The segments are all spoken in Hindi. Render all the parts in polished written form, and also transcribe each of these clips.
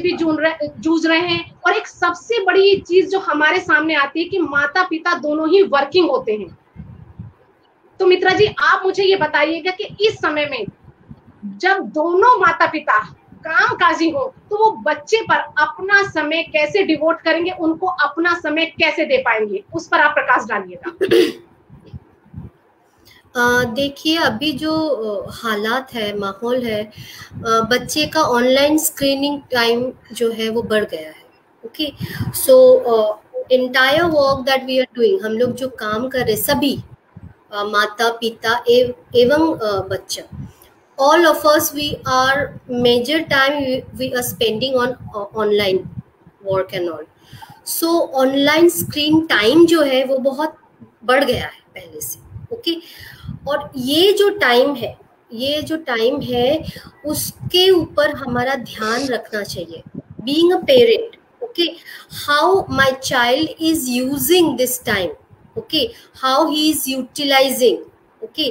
भी जूझ रहे हैं। और एक सबसे बड़ी चीज जो हमारे सामने आती है कि माता पिता दोनों ही वर्किंग होते हैं। तो मित्रा जी, आप मुझे ये बताइएगा कि इस समय में जब दोनों माता पिता कामकाजी हो तो वो बच्चे पर अपना समय कैसे डिवोट करेंगे, उनको अपना समय कैसे दे पाएंगे, उस पर आप प्रकाश डालिएगा। देखिए, अभी जो हालात है, माहौल है, बच्चे का ऑनलाइन स्क्रीनिंग टाइम जो है वो बढ़ गया है। Okay, so entire work that we are doing, हम लोग जो काम कर रहे सभी माता पिता एवं बच्चा, all of us, we are major time we are spending on online work and all. So online screen time जो है वो बहुत बढ़ गया है पहले से। ओके, और ये जो टाइम है उसके ऊपर हमारा ध्यान रखना चाहिए। Being a parent, okay, how my child is using this time, okay, how he is utilizing, okay,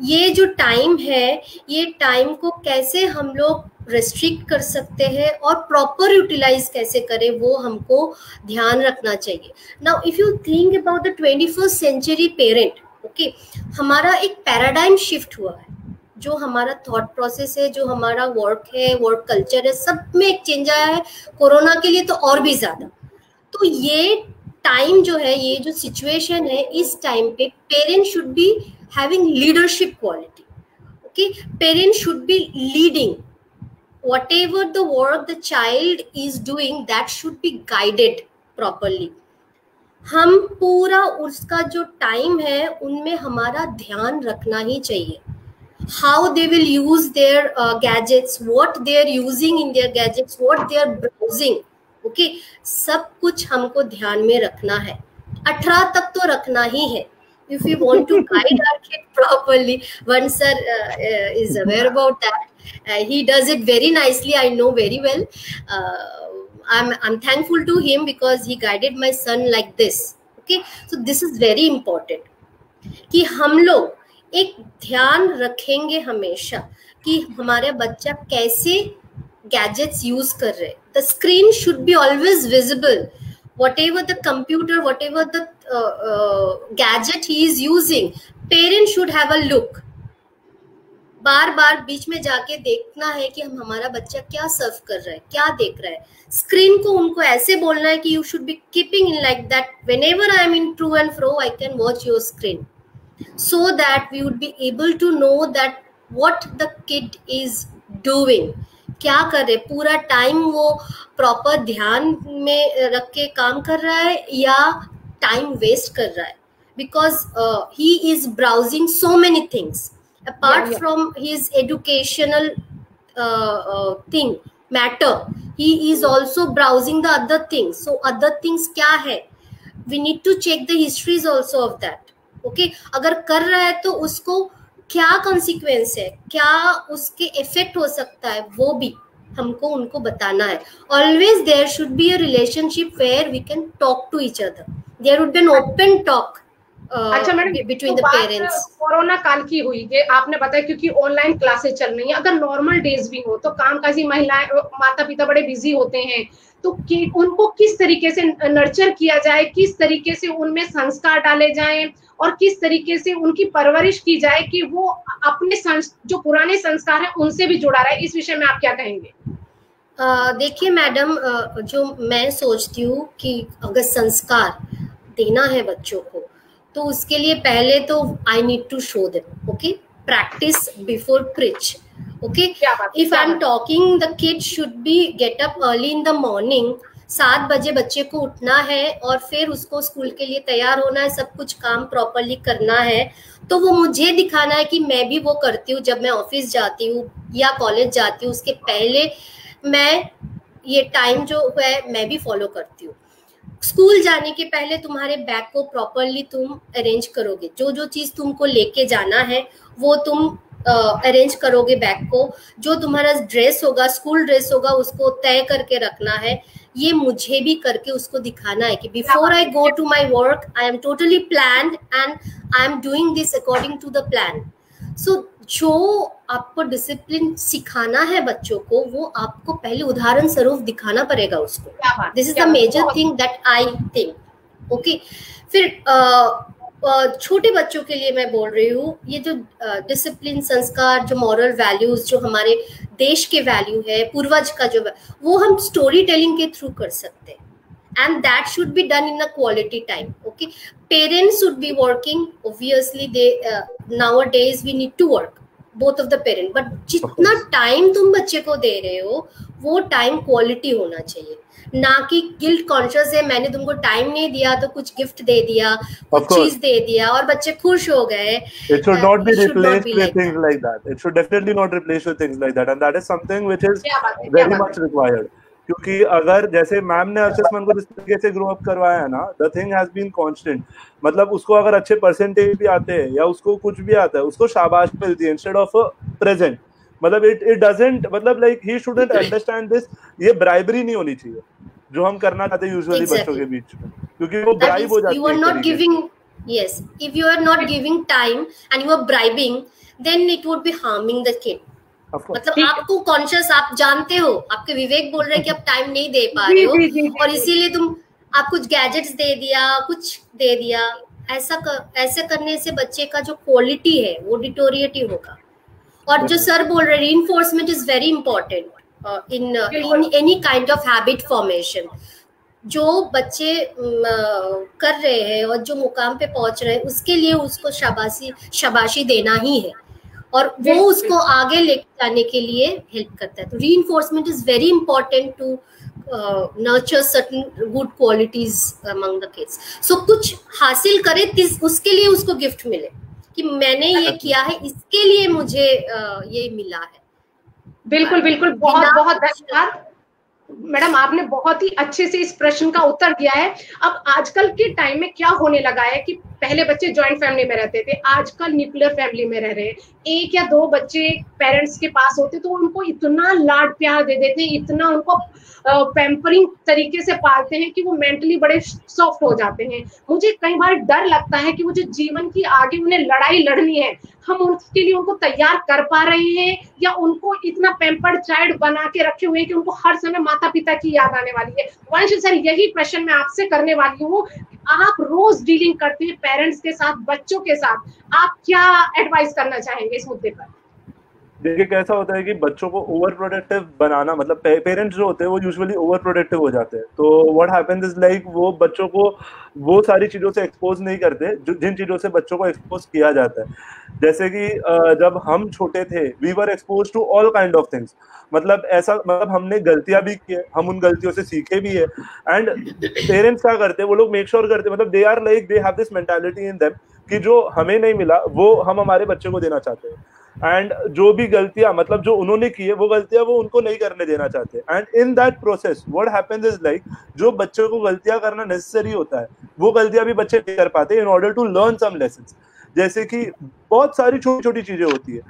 ये जो टाइम है, ये टाइम को कैसे हम लोग रेस्ट्रिक्ट कर सकते हैं और प्रॉपर यूटिलाइज कैसे करें, वो हमको ध्यान रखना चाहिए। Now if you think about the 21st century parent, okay, हमारा एक पैराडाइम शिफ्ट हुआ है। जो हमारा थॉट प्रोसेस है, जो हमारा वर्क है, वर्क कल्चर है, सब में एक चेंज आया है। कोरोना के लिए तो और भी ज्यादा। तो ये टाइम जो है, ये जो सिचुएशन है, इस टाइम पे parent should be having leadership quality. Okay, parent should be leading whatever the work the child is doing, that should be guided properly. हम पूरा उसका जो टाइम है उनमें हमारा ध्यान रखना ही चाहिए। how they will use their gadgets, what they are using in their gadgets, what they are browsing, okay, सब कुछ हमको ध्यान में रखना है। 18 तक तो रखना ही है। if we want to guide our kid properly, one sir is aware about that. He does it very nicely, I know very well. I'm thankful to him because he guided my son like this. Okay, so this is very important कि हम लोग एक ध्यान रखेंगे हमेशा कि हमारे बच्चा कैसे गैजेट्स यूज कर रहे। The screen should be always visible, whatever the computer, whatever the gadget he is using, parent should have a look. बार बार बीच में जाके देखना है कि हम हमारा बच्चा क्या सर्व कर रहा है, क्या देख रहा है। स्क्रीन को उनको ऐसे बोलना है कि you should be keeping in like that, whenever I am in to and fro I can watch your screen, so that we would be able to know that what the kid is doing, क्या कर रहे, पूरा टाइम वो प्रॉपर ध्यान में रख के काम कर रहा है या टाइम वेस्ट कर रहा है। because he is browsing so many things apart from his educational thing matter, he is also browsing the other things. So other things क्या है, we need to check the histories also of that. Okay, अगर कर रहा है तो उसको क्या कॉन्सिक्वेंस है, क्या उसके इफेक्ट हो सकता है, वो भी हमको उनको बताना है। Always there should be a relationship where we can talk to each other, there would be an open talk between the parents. Corona काल की हुई, ये आपने बताया, क्योंकि ऑनलाइन क्लासेस चल रही हैं। अगर नॉर्मल डेज भी हो तो कामकाजी महिलाएं, माता पिता बड़े बिजी होते हैं, तो उनको किस तरीके से नर्चर किया जाए, किस तरीके से उनमें संस्कार डाले जाएं और किस तरीके से उनकी परवरिश की जाए कि वो अपने जो पुराने संस्कार हैं उनसे भी जुड़ा रहे, इस विषय में आप क्या कहेंगे? देखिए मैडम, जो मैं सोचती हूँ कि अगर संस्कार देना है बच्चों को तो उसके लिए पहले तो I need to show them, okay, practice before preach. Okay, if I'm talking, the kid should be get up early in the morning. 7 बजे बच्चे को उठना है और फिर उसको स्कूल के लिए तैयार होना है, सब कुछ काम प्रॉपरली करना है। तो वो मुझे दिखाना है कि मैं भी वो करती हूँ जब मैं ऑफिस जाती हूँ या कॉलेज जाती हूँ, उसके पहले मैं ये टाइम जो है मैं भी फॉलो करती हूँ। स्कूल जाने के पहले तुम्हारे बैग को प्रॉपरली तुम अरेंज करोगे, जो जो चीज तुमको लेके जाना है वो तुम अरेंज करोगे बैग को। जो तुम्हारा ड्रेस होगा, स्कूल ड्रेस होगा, उसको तय करके रखना है। ये मुझे भी करके उसको दिखाना है कि before I go to my work I am totally planned and I am doing this according to the plan. So जो आपको डिसिप्लिन सिखाना है बच्चों को, वो आपको पहले उदाहरण स्वरूप दिखाना पड़ेगा उसको। This is the major thing that I think. Okay, फिर छोटे बच्चों के लिए मैं बोल रही हूँ, ये जो डिसिप्लिन, संस्कार, जो मॉरल वैल्यूज, जो हमारे देश के वैल्यू है, पूर्वज का जो, वो हम स्टोरी टेलिंग के थ्रू कर सकते हैं, and that should be done in a quality time. Okay, parents should be working, obviously they nowadays we need to work, both of the parent, but जितना टाइम तुम बच्चे को दे रहे हो वो टाइम क्वालिटी होना चाहिए, ना कि गिल्ट कॉन्शियस है मैंने तुमको टाइम नहीं दिया तो कुछ गिफ्ट दे दिया, कुछ चीज दे दिया और बच्चे खुश हो गए। It should not be replaced with things like that. It should definitely not replace with things like that, and that is something which is very much required. क्योंकि अगर जैसे मैम ने असेसमेंट को जिस तरीके से ग्रो अप करवाया है ना, the thing has been constant, मतलब उसको अगर अच्छे परसेंटेज भी आते हैं या उसको कुछ भी आता है, उसको शाबाश मिलती है इंस्टेड ऑफ प्रेजेंट। मतलब इट डजंट, मतलब like he shouldn't understand this, ये ब्राइबरी नहीं होनी चाहिए जो हम करना चाहते हैं यूजुअली बच्चों के बीच में, क्योंकि वो ब्राइब हो जाती है। You are not giving, yes, if you are not giving time and you are bribing, then it would be harming the kid. मतलब आपको कॉन्शियस, आप जानते हो, आपके विवेक बोल रहे हैं कि आप टाइम नहीं दे पा रहे हो और इसीलिए आप कुछ गैजेट्स दे दिया, कुछ दे दिया। ऐसे करने से बच्चे का जो क्वालिटी है वो डिटोरिएट ही होगा। और जो सर बोल रहे, reinforcement is very important in any kind of habit formation. जो बच्चे कर रहे हैं और जो मुकाम पे पहुंच रहे हैं, उसके लिए उसको शाबाशी देना ही है और वो उसको आगे लेके जाने के लिए हेल्प करता है। तो reinforcement is very important to nurture certain good qualities among the kids. So कुछ हासिल करे उसके लिए उसको गिफ्ट मिले कि मैंने ये किया है, इसके लिए मुझे ये मिला है। बिल्कुल बिल्कुल, बहुत बहुत धन्यवाद मैडम, आपने बहुत ही अच्छे से इस प्रश्न का उत्तर दिया है। अब आजकल के टाइम में क्या होने लगा है कि पहले बच्चे जॉइंट फैमिली में रहते थे, आजकल न्यूक्लियर फैमिली में रह रहे हैं। एक या दो बच्चे पेरेंट्स के पास होते तो उनको इतना लाड प्यार दे देते हैं, इतना उनको पैम्परिंग तरीके से पालते हैं कि वो मेंटली बड़े सॉफ्ट हो जाते हैं। मुझे कई बार डर लगता है कि वो जो जीवन की आगे उन्हें लड़ाई लड़नी है, हम उसके लिए उनको तैयार कर पा रहे हैं या उनको इतना पैम्पर्ड चाइल्ड बना के रखे हुए हैं कि उनको हर समय माता पिता की याद आने वाली है। वंश सर, यही प्रश्न मैं आपसे करने वाली हूँ। आप रोज डीलिंग करते हैं पेरेंट्स के साथ, बच्चों के साथ, आप क्या एडवाइस करना चाहेंगे इस मुद्दे पर? देखिए कैसा होता है कि बच्चों को ओवर प्रोटेक्टिव बनाना, मतलब पेरेंट्स जो होते हैं वो यूजुअली ओवर प्रोटेक्टिव हो जाते हैं। तो व्हाट हैपेंस इज लाइक वो बच्चों को वो सारी चीजों से एक्सपोज नहीं करते जिन चीजों से बच्चों को एक्सपोज किया जाता है। जैसे कि जब हम छोटे थे, we were expose to all kind of things, मतलब ऐसा, मतलब हमने गलतियां भी की है, हम उन गलतियों से सीखे भी है। एंड पेरेंट्स क्या करते हैं, वो लोग मेक श्योर करते हैं, मतलब they are like they have this mentality in them कि जो हमें नहीं मिला वो हम हमारे बच्चे को देना चाहते हैं। एंड जो भी गलतियां, मतलब जो उन्होंने की है वो गलतियां वो उनको नहीं करने देना चाहते। And in that process what happens is like जो बच्चों को गलतियां करना नेसेसरी होता है वो गलतियां भी बच्चे नहीं कर पाते in order to learn some lessons. जैसे कि बहुत सारी छोटी छोटी चीजें होती है।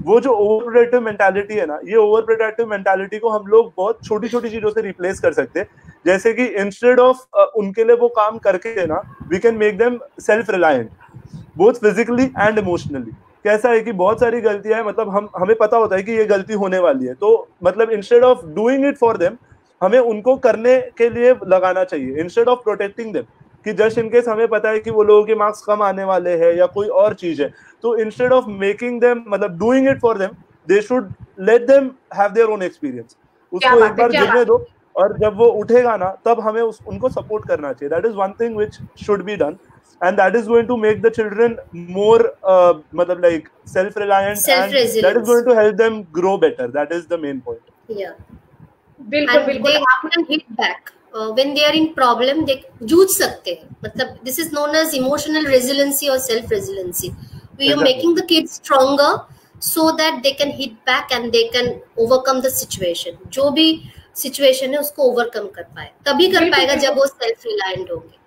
वो जो ओवर प्रोटेक्टिव मेंटालिटी है ना, ये ओवर प्रोटेक्टिव मेंटालिटी को हम लोग बहुत छोटी छोटी चीजों से रिप्लेस कर सकते हैं। जैसे कि इंस्टेड ऑफ उनके लिए वो काम करके ना, we can make them self reliant both physically and emotionally. कैसा है कि बहुत सारी गलतियां हैं, मतलब हमें पता होता है कि ये गलती होने वाली है, तो मतलब instead of doing it for them, हमें उनको करने के लिए लगाना चाहिए इंस्टेड ऑफ प्रोटेक्टिंग देम। कि जस्ट इन केस हमें पता है कि वो लोगों के मार्क्स कम आने वाले हैं या कोई और चीज है, तो इंस्टेड ऑफ मेकिंग देम, मतलब doing it for them, they should let them have their own experience. उसको एक बार गिरने दो और जब वो उठेगा ना तब हमें उनको सपोर्ट करना चाहिए। That is one thing which should be done, and that is going to make the children more matlab like self reliant, and that is going to help them grow better. That is the main point. Yeah, बिल्कुल बिल्कुल, आपने hit back when they are in problem, they जूझ सकते हैं। मतलब this is known as emotional resiliency or self resiliency. We are making the kids stronger so that they can hit back and they can overcome the situation. जो भी situation है उसको overcome कर पाए, तभी कर पाएगा जब वो self reliant होंगे।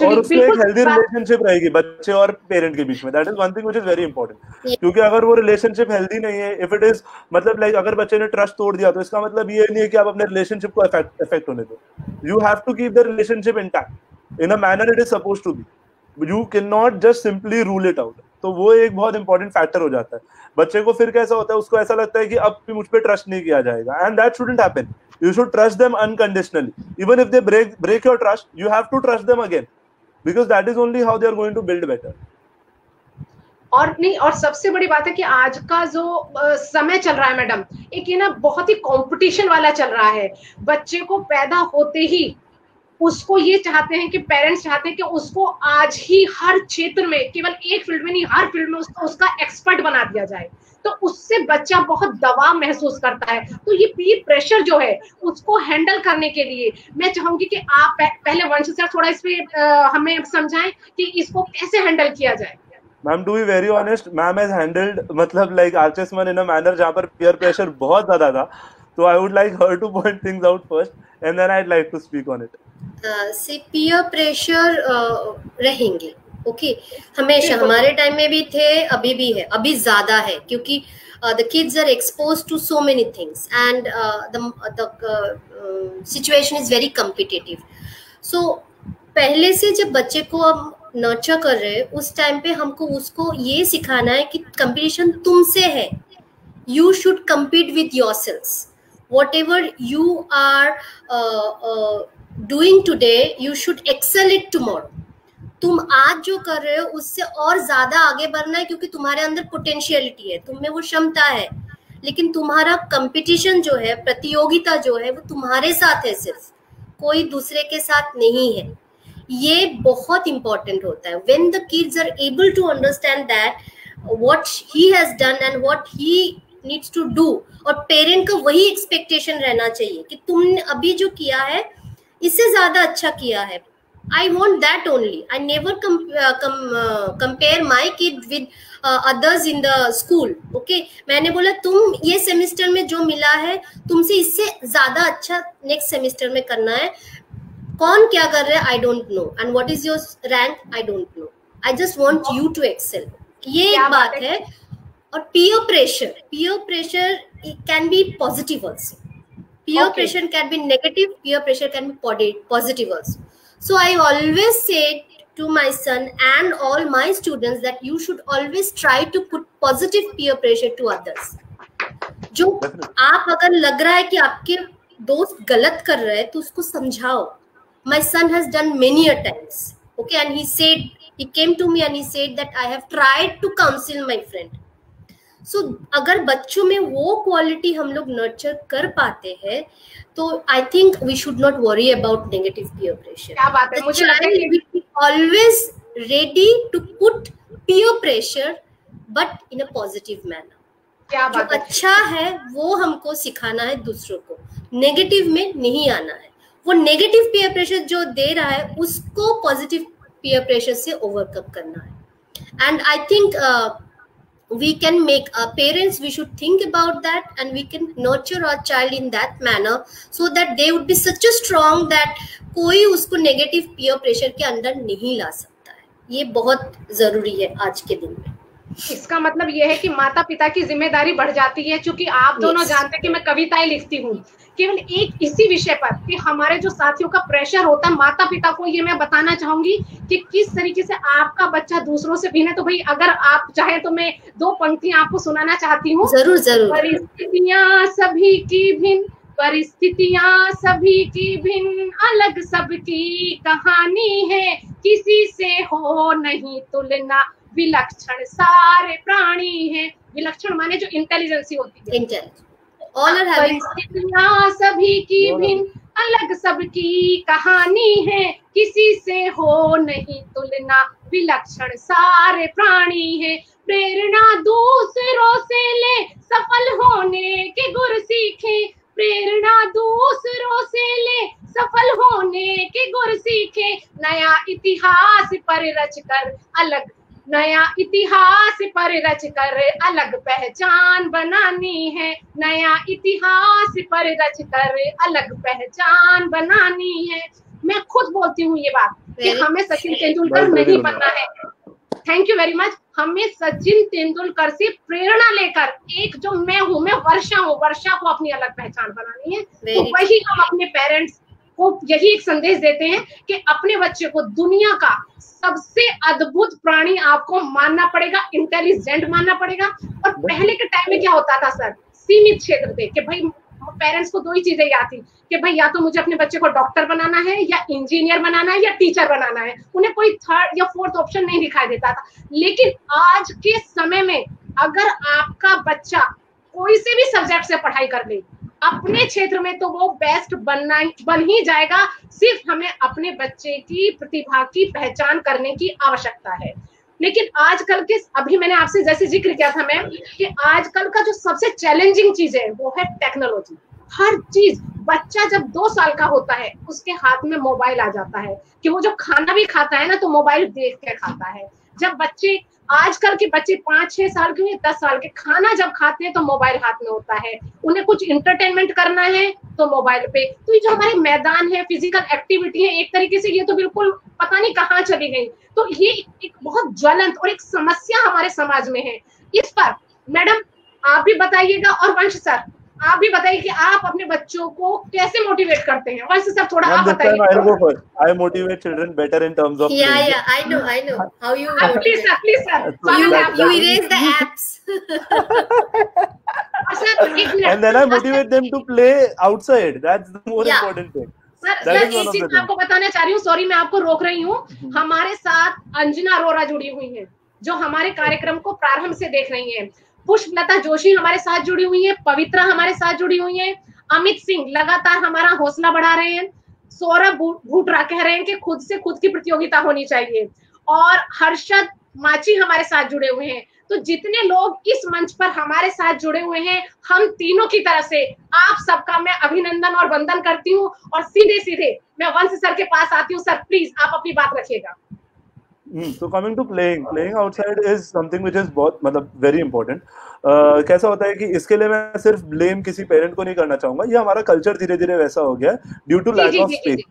और उसमें एक हेल्दी रिलेशनशिप रहेगी बच्चे और पेरेंट के बीच में। That is one thing which is very important. क्योंकि अगर वो रिलेशनशिप हेल्दी नहीं है, इफ इट इज मतलब लाइक अगर बच्चे ने ट्रस्ट तोड़ दिया, तो इसका मतलब ये नहीं है कि आप अपने रिलेशनशिप को इफेक्ट होने दो। You have to keep the relationship intact in a manner it is supposed to be. You can not just simply rule it out. तो वो एक बहुत इंपॉर्टेंट फैक्टर हो जाता है। बच्चे को फिर कैसा होता है, उसको ऐसा लगता है कि अब भी मुझ पे ट्रस्ट नहीं किया जाएगा, and that shouldn't happen. You should trust them unconditionally. Even if they break your trust, you have to trust them again, because that is only how they are going to build better. और नहीं, और सबसे बड़ी बात है कि आज का जो समय चल रहा है मैडम, एक ये ना बहुत ही कंपटीशन वाला चल रहा है। बच्चे को पैदा होते ही उसको ये चाहते हैं कि पेरेंट्स चाहते हैं कि उसको आज ही हर क्षेत्र में, केवल एक फील्ड में नहीं, हर फील्ड में उसको उसका एक्सपर्ट बना दिया जाए। तो उससे बच्चा बहुत दबाव महसूस करता है। तो ये पीर प्रेशर जो है उसको हैंडल करने के लिए मैं चाहूंगी कि आप पहले वंश सर थोड़ा इस पे हमें समझाएं कि इसको कैसे हैंडल किया जाए। Ma'am, to be very honest, ma'am has handled मतलब लाइक आर्चेस मन इन अ मैनर जहां पर पीयर प्रेशर बहुत ज्यादा था। तो I would like her to point things out first and then I would like to speak on it. See peer pressure रहेंगे, ओके, हमेशा हमारे टाइम में भी थे, अभी भी है, अभी ज्यादा है, क्योंकि the kids are exposed to so many things and the situation is very competitive. So पहले से जब बच्चे को हम नर्चर कर रहे हैं, उस टाइम पे हमको उसको ये सिखाना है कि कंपटीशन तुमसे है, you should compete with yourselves. Whatever you are doing today, you should excel it tomorrow. तुम आज जो कर रहे हो उससे और ज्यादा आगे बढ़ना है, क्योंकि तुम्हारे अंदर पोटेंशियलिटी है, तुम में वो क्षमता है, लेकिन तुम्हारा कंपटीशन जो है, प्रतियोगिता जो है, वो तुम्हारे साथ है, सिर्फ कोई दूसरे के साथ नहीं है। ये बहुत इंपॉर्टेंट होता है। When the kids are able to understand that what he has done and what he needs to do, और पेरेंट का वही एक्सपेक्टेशन रहना चाहिए कि तुमने अभी जो किया है इससे ज्यादा अच्छा किया है। I want that only. I never compare my kid with others in the school. Okay, मैंने बोला तुम ये सेमेस्टर में जो मिला है तुमसे इससे ज्यादा अच्छा नेक्स्ट सेमेस्टर में करना है। कौन क्या कर रहा है I don't know, and what is your rank I don't know. I just want you to excel. ये एक बात है। और peer pressure it can be positive also. Peer pressure can be negative, peer pressure can be positive also. So I always say to my son and all my students that you should always try to put positive peer pressure to others. जो आप अगर लग रहा है कि आपके दोस्त गलत कर रहे हैं तो उसको समझाओ। My son has done many a times, okay, and he came to me and he said that I have tried to counsel my friend. So अगर बच्चों में वो क्वालिटी हम लोग नर्चर कर पाते हैं तो I think we should not worry about negative peer pressure. क्या बात है, मुझे लगता है कि always ready to put peer pressure but in a positive manner. क्या बात जो अच्छा है वो हमको सिखाना है दूसरों को, नेगेटिव में नहीं आना है। वो नेगेटिव पीयर प्रेशर जो दे रहा है उसको पॉजिटिव पीयर प्रेशर से ओवरकम करना है। And I think we can make parents, we should think about that and we can nurture our child in that manner so that they would be such a strong that कोई उसको negative peer pressure के अंदर नहीं ला सकता है। ये बहुत जरूरी है आज के दिन में। इसका मतलब ये है कि माता पिता की जिम्मेदारी बढ़ जाती है, क्योंकि आप दोनों जानते हैं कि मैं कविताएं लिखती हूँ केवल एक इसी विषय पर कि हमारे जो साथियों का प्रेशर होता है, माता पिता को ये मैं बताना चाहूंगी कि किस तरीके से आपका बच्चा दूसरों से भिन्न है। तो भाई अगर आप चाहे तो मैं 2 पंक्तियां आपको सुनाना चाहती हूँ। जरूर जरूर। परिस्थितियां सभी की भिन्न, परिस्थितियां सभी की भिन्न, अलग सबकी कहानी है, किसी से हो नहीं तुलना, विलक्षण सारे प्राणी हैं। विलक्षण माने जो इंटेलिजेंसी होती है। परिस्थितियां सभी की भिन्न, अलग सबकी कहानी है, किसी से हो नहीं तुलना, विलक्षण सारे प्राणी हैं। प्रेरणा दूसरों से ले, सफल होने के गुर सीखे, प्रेरणा दूसरों से ले, सफल होने के गुर सीखे, नया इतिहास पर रच कर अलग, नया इतिहास पर रच कर अलग पहचान बनानी है, नया इतिहास पर रच कर अलग पहचान बनानी है। मैं खुद बोलती हूँ ये बात कि हमें सचिन तेंदुलकर नहीं बनना है। Thank you very much. हमें सचिन तेंदुलकर से प्रेरणा लेकर एक जो मैं हूँ, मैं वर्षा हूँ, वर्षा को अपनी अलग पहचान बनानी है। तो वही हम अपने पेरेंट्स को यही एक संदेश देते हैं कि अपने बच्चे को दुनिया का सबसे अद्भुत प्राणी आपको मानना पड़ेगा, इंटेलिजेंट मानना पड़ेगा। और पहले के टाइम में क्या होता था सर, सीमित क्षेत्र थे कि भाई पेरेंट्स को दो ही चीजें याद थी कि भाई या तो मुझे अपने बच्चे को डॉक्टर बनाना है या इंजीनियर बनाना है या टीचर बनाना है, उन्हें कोई थर्ड या फोर्थ ऑप्शन नहीं दिखाई देता था। लेकिन आज के समय में अगर आपका बच्चा कोई से भी सब्जेक्ट से पढ़ाई कर ले अपने क्षेत्र में, तो वो बेस्ट बन ही जाएगा। सिर्फ हमें अपने बच्चे की प्रतिभा की पहचान करने की आवश्यकता है। लेकिन आजकल के, अभी मैंने आपसे जैसे जिक्र किया था मैम कि आजकल का जो सबसे चैलेंजिंग चीज है वो है टेक्नोलॉजी। हर चीज, बच्चा जब 2 साल का होता है उसके हाथ में मोबाइल आ जाता है कि वो जो खाना भी खाता है ना तो मोबाइल देख के खाता है। जब बच्चे, आजकल के बच्चे 5-6 साल के, 10 साल के, खाना जब खाते हैं तो मोबाइल हाथ में होता है, उन्हें कुछ इंटरटेनमेंट करना है तो मोबाइल पे। तो ये जो हमारे मैदान है, फिजिकल एक्टिविटी है, एक तरीके से ये तो बिल्कुल पता नहीं कहाँ चली गई। तो ये एक बहुत ज्वलंत और एक समस्या हमारे समाज में है। इस पर मैडम आप भी बताइएगा, और वंश सर आप भी बताइए कि आप अपने बच्चों को कैसे मोटिवेट करते हैं। वंश सर थोड़ा आप बताइए। I motivate children better in terms of I know how you please sir you erase the apps and then I motivate them to play outside. That's the more important thing. Sir एक चीज मैं आपको बताना चाह रही हूँ, सॉरी मैं आपको रोक रही हूँ। हमारे साथ अंजना अरोरा जुड़ी हुई है जो हमारे कार्यक्रम को प्रारंभ से देख रही है। पुष्पलता जोशी हमारे साथ जुड़ी हुई है, पवित्रा हमारे साथ जुड़ी हुई है, अमित सिंह लगातार हमारा हौसला बढ़ा रहे हैं, सौरभ भूटरा कह रहे हैं कि खुद से खुद की प्रतियोगिता होनी चाहिए, और हर्षद माची हमारे साथ जुड़े हुए हैं। तो जितने लोग इस मंच पर हमारे साथ जुड़े हुए हैं, हम तीनों की तरफ से आप सबका मैं अभिनंदन और वंदन करती हूँ। और सीधे सीधे मैं वंश सर के पास आती हूँ। सर प्लीज आप अपनी बात रखिएगा। So coming to playing outside is something which is बहुत मतलब very important. कैसा होता है कि इसके लिए मैं सिर्फ ब्लेम किसी पेरेंट को नहीं करना चाहूंगा, ये हमारा कल्चर धीरे धीरे वैसा हो गया due to lack of space.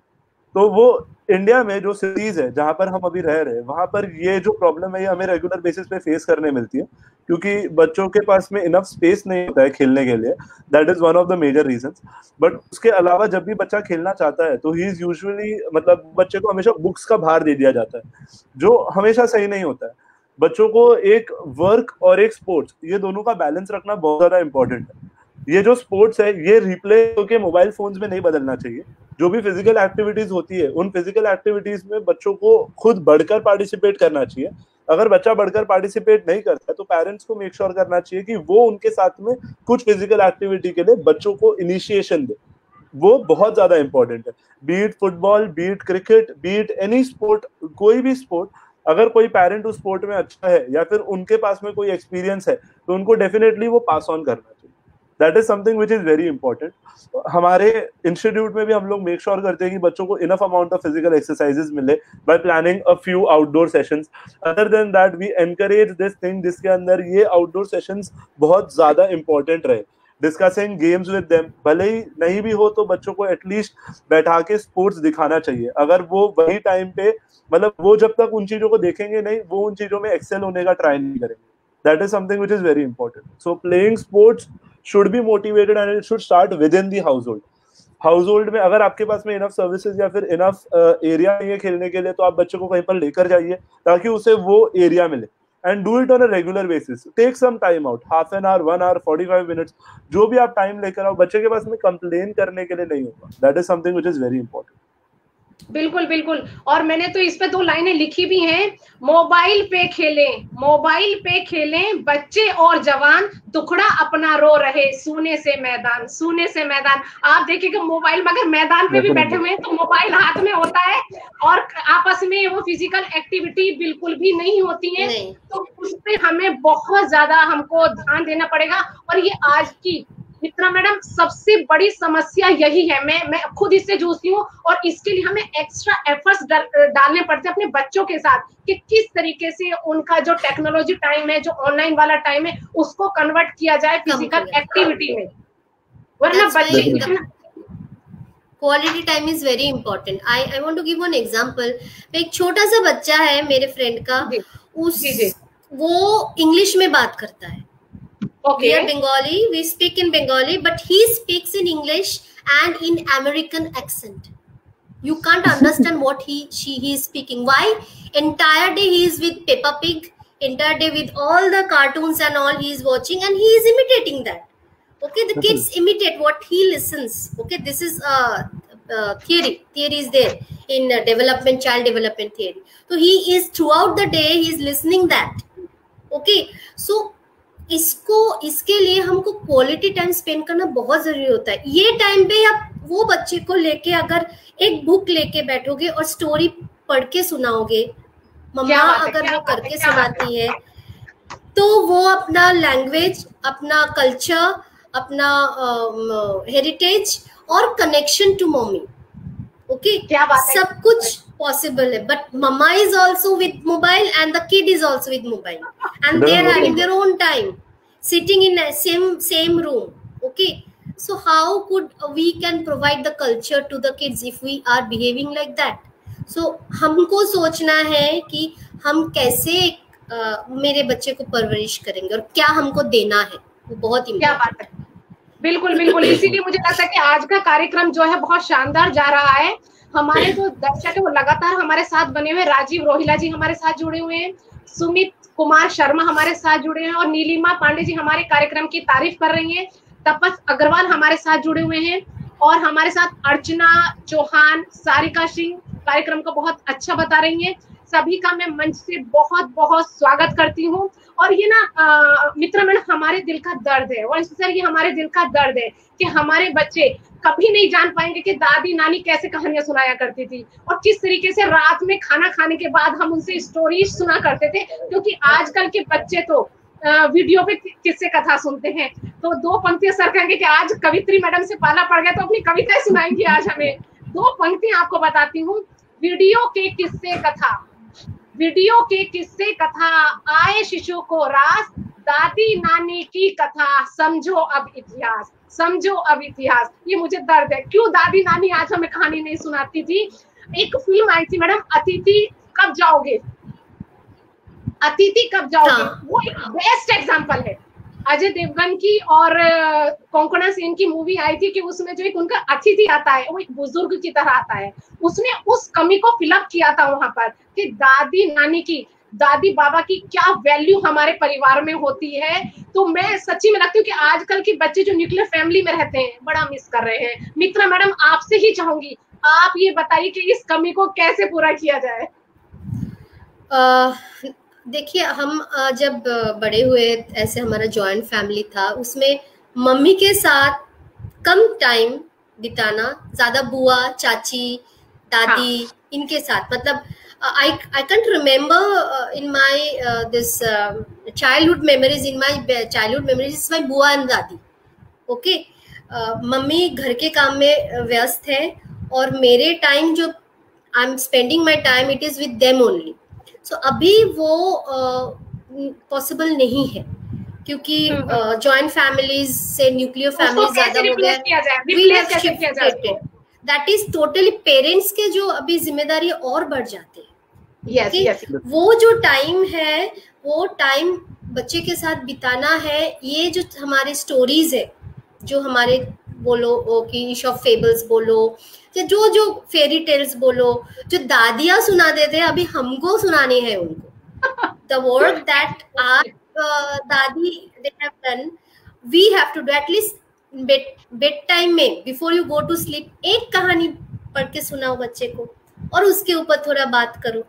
तो वो इंडिया में जो सिटीज है जहां पर हम अभी रह रहे हैं वहां पर ये जो प्रॉब्लम है ये हमें रेगुलर बेसिस पे फेस करने मिलती है, क्योंकि बच्चों के पास में इनफ स्पेस नहीं होता है खेलने के लिए। That is one of the major reasons. But उसके अलावा जब भी बच्चा खेलना चाहता है तो ही इज यूजुअली, मतलब बच्चे को हमेशा बुक्स का भार दे दिया जाता है, जो हमेशा सही नहीं होता है। बच्चों को एक वर्क और एक स्पोर्ट्स, ये दोनों का बैलेंस रखना बहुत ज्यादा इंपॉर्टेंट है। ये जो स्पोर्ट्स है ये रिप्लेस होकर मोबाइल फोन्स में नहीं बदलना चाहिए। जो भी फिजिकल एक्टिविटीज होती है उन फिजिकल एक्टिविटीज में बच्चों को खुद बढ़कर पार्टिसिपेट करना चाहिए। अगर बच्चा बढ़कर पार्टिसिपेट नहीं करता है तो पेरेंट्स को मेक श्योर करना चाहिए कि वो उनके साथ में कुछ फिजिकल एक्टिविटी के लिए बच्चों को इनिशिएशन दे। वो बहुत ज्यादा इंपॉर्टेंट है। Beat football, beat cricket, beat any sport, कोई भी स्पोर्ट, अगर कोई पेरेंट उस स्पोर्ट में अच्छा है या फिर उनके पास में कोई एक्सपीरियंस है तो उनको डेफिनेटली वो पास ऑन करना चाहिए। That is something which is very important. हमारे इंस्टीट्यूट में भी हम लोग मेक श्योर करते हैं कि बच्चों को enough amount of physical exercises मिले by planning a few outdoor sessions. Other than that we encourage this thing जिसके अंदर ये आउटडोर सेशंस बहुत ज्यादा इंपॉर्टेंट रहे। डिस्कसिंग गेम्स विद देम, भले ही नहीं भी हो तो बच्चों को एटलीस्ट बैठा के स्पोर्ट्स दिखाना चाहिए। अगर वो वही टाइम पे, मतलब वो जब तक उन चीजों को देखेंगे नहीं, वो उन चीजों में एक्सेल होने का ट्राई नहीं करेंगे। That is something which is very important. So playing sports should be motivated and it should start within the household में अगर आपके पास में इनफ सर्विसेज या फिर इनफ एरिया नहीं है खेलने के लिए तो आप बच्चों को कहीं पर लेकर जाइए ताकि उसे वो एरिया मिले। And do it on a regular basis. Take some time out, half an hour, 1 hour, 45 minutes, जो भी आप टाइम लेकर आओ। बच्चे के पास में कंप्लेन करने के लिए नहीं होगा। That is something which is very important. बिल्कुल बिल्कुल। और मैंने तो इस पे 2 लाइनें लिखी भी हैं, मोबाइल पे खेलें, मोबाइल पे खेलें बच्चे और जवान, दुखड़ा अपना रो रहे, सूने से मैदान, सूने से मैदान। आप देखिएगा मोबाइल में अगर मैदान पे भी बैठे हुए हैं तो मोबाइल हाथ में होता है और आपस में वो फिजिकल एक्टिविटी बिल्कुल भी नहीं होती है। तो उस पे हमें बहुत ज्यादा हमको ध्यान देना पड़ेगा। और ये आज की मित्रा मैडम सबसे बड़ी समस्या यही है। मैं खुद इससे जूझती हूँ और इसके लिए हमें एक्स्ट्रा एफर्ट्स डालने पड़ते हैं अपने बच्चों के साथ कि किस तरीके से उनका जो टेक्नोलॉजी टाइम है, जो ऑनलाइन वाला टाइम है, उसको कन्वर्ट किया जाए फिजिकल एक्टिविटी में। वरना बच्चे quality time is very important. I want to give one example. एक छोटा सा बच्चा है मेरे फ्रेंड का, वो इंग्लिश में बात करता है। Okay. We are Bengali, we speak in Bengali, but he speaks in English and in American accent. You can't understand what he is speaking. Why? Entire day he is with Peppa Pig, entire day with all the cartoons and all he is watching, and he is imitating that. Okay, the kids imitate what he listens. Okay, this is theory is there in child development theory. So he is throughout the day he is listening that. Okay, so इसके लिए हमको क्वालिटी टाइम स्पेंड करना बहुत जरूरी होता है. ये टाइम पे आप वो बच्चे को लेके अगर एक बुक लेके बैठोगे और स्टोरी पढ़ के सुनाओगे, मम्मा अगर वो करके सुनाती है, तो वो अपना लैंग्वेज, अपना कल्चर, अपना हेरिटेज और कनेक्शन टू मम्मी, ओके, सब कुछ पॉसिबल है. But mama is also with mobile and the kid is also with mobile and they are having their own time sitting in a same room. Okay, so how could we can provide the culture to the kids if we are behaving like that? So हमको सोचना है कि हम कैसे मेरे बच्चे को परवरिश करेंगे और क्या हमको देना है, वो बहुत ही. क्या बात है, बिल्कुल बिल्कुल. इसीलिए मुझे लगता है कि आज का कार्यक्रम जो है बहुत शानदार जा रहा है. हमारे जो दर्शक है वो लगातार हमारे साथ बने हुए. राजीव रोहिला जी हमारे साथ जुड़े हुए हैं, सुमित कुमार शर्मा हमारे साथ जुड़े हैं और नीलिमा पांडे जी हमारे कार्यक्रम की तारीफ कर रही हैं. तपस अग्रवाल हमारे साथ जुड़े हुए हैं और हमारे साथ अर्चना चौहान, सारिका सिंह कार्यक्रम को बहुत अच्छा बता रही हैं. सभी का मैं मंच से बहुत बहुत स्वागत करती हूँ. और ये ना मित्रा मैडम हमारे दिल का दर्द है, और सर ये हमारे दिल का दर्द है कि हमारे बच्चे कभी नहीं जान पाएंगे कि दादी नानी कैसे कहानियां सुनाया करती थी और किस तरीके से रात में खाना खाने के बाद हम उनसे स्टोरी सुना करते थे. क्योंकि आजकल के बच्चे तो वीडियो पे किस्से कथा सुनते हैं, तो दो पंक्तियां सर कहेंगे कि आज कवित्री मैडम से पाला पड़ गया तो अपनी कविताएं सुनाएंगी आज हमें. दो पंक्तियां आपको बताती हूँ. वीडियो के किस्से कथा आए शिशु को रास, दादी नानी की कथा समझो अब इतिहास. ये मुझे दर्द है, क्यों दादी नानी आज हमें कहानी नहीं सुनाती थी. एक फिल्म आई थी मैडम, अतिथि कब जाओगे. हाँ. वो एक बेस्ट एग्जांपल है. अजय देवगन की और कोंकणा सेन की मूवी आई थी कि उसमें जो एक उनका अतिथि आता है वो एक बुजुर्ग की तरह आता है. उसने उस कमी को फिलअप किया था वहां पर कि दादी नानी की, दादी बाबा की क्या वैल्यू हमारे परिवार में होती है. तो मैं सच्ची में लगती हूँ कि आजकल के बच्चे जो न्यूक्लियर फैमिली में रहते हैं बड़ा मिस कर रहे हैं. मित्रा मैडम आपसे ही चाहूंगी, आप ये बताइए कि इस कमी को कैसे पूरा किया जाए. देखिए, हम जब बड़े हुए ऐसे हमारा जॉइंट फैमिली था, उसमें मम्मी के साथ कम टाइम बिताना, ज्यादा बुआ चाची दादी इनके साथ, मतलब I can't remember in my this childhood memories. In my childhood memories is my बुआ and दादी. Okay, मम्मी घर के काम में व्यस्त है और मेरे टाइम जो I'm spending my time it is with them only. So अभी वो पॉसिबल नहीं है क्योंकि जॉइंट फैमिलीज से न्यूक्लियर फैमिली ज्यादा हो गया. दैट इज टोटली पेरेंट्स के जो अभी जिम्मेदारी और बढ़ जाते हैं. yes. वो जो टाइम है, वो टाइम बच्चे के साथ बिताना है. ये जो हमारे स्टोरीज है, जो हमारे बोलो कि ईशॉप फेबल्स बोलो, जो फेरी टेल्स बोलो, जो दादियां सुना देते हैं, अभी हमको सुनानी है उनको. द वर्क दैट आर दादी they have done, we have to do. At least bed time में before you go to sleep एक कहानी पढ़ के सुनाओ बच्चे को और उसके ऊपर थोड़ा बात करो.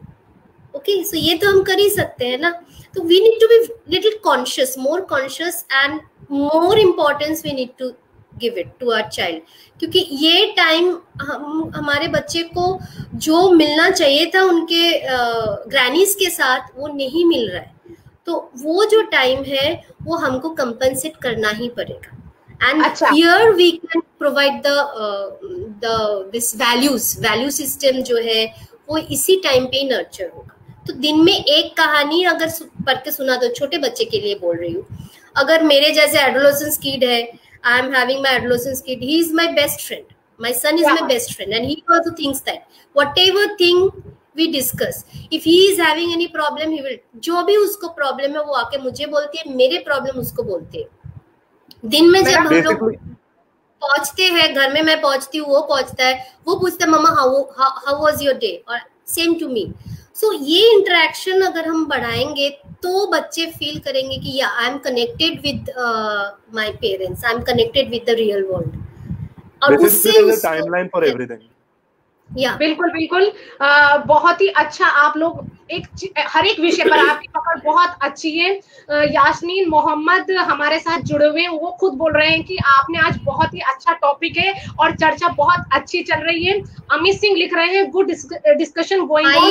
ओके, सो ये तो हम कर ही सकते हैं ना. तो we need to be little conscious, more conscious and more importance we need to give it to our child. क्योंकि ये टाइम हमारे बच्चे को जो मिलना चाहिए था उनके ग्रैनीज के साथ, वो नहीं मिल रहा है. तो वो जो टाइम है वो हमको कंपनसेट करना ही पड़ेगा. And here we can provide this value system जो है वो इसी टाइम पे ही नर्चर होगा. तो दिन में एक कहानी अगर पढ़ के सुना दो, छोटे बच्चे के लिए बोल रही हूँ. अगर मेरे जैसे एडोलेसेंस किड है, I am having my adolescent kid. He is my best friend. My son is my best friend, and he also thinks that whatever thing we discuss, if he is having any problem, he will. जो भी उसको प्रॉब्लम है वो आके मुझे बोलती है, मेरे प्रॉब्लम उसको बोलते हैं. दिन में जब हम लोग पहुंचते हैं घर में, मैं पहुंचती हूँ, वो पहुंचता है, वो पूछता है मम्मा हाउ वाज योर डे, और सेम टू मी। सो ये इंटरेक्शन अगर हम बढ़ाएंगे तो बच्चे फील करेंगे कि या I am connected with my parents, I am connected with the real world, और उससे टाइमलाइन फॉर एवरीथिंग। या बिल्कुल बिल्कुल, बहुत ही अच्छा। आप लोग हर एक विषय पर आपकी पकड़ बहुत अच्छी है। यास्मीन मोहम्मद हमारे साथ जुड़े हुए हैं, वो खुद बोल रहे हैं कि आपने आज बहुत ही अच्छा टॉपिक है और चर्चा बहुत अच्छी चल रही है। अमित सिंह लिख रहे हैं good discussion going on.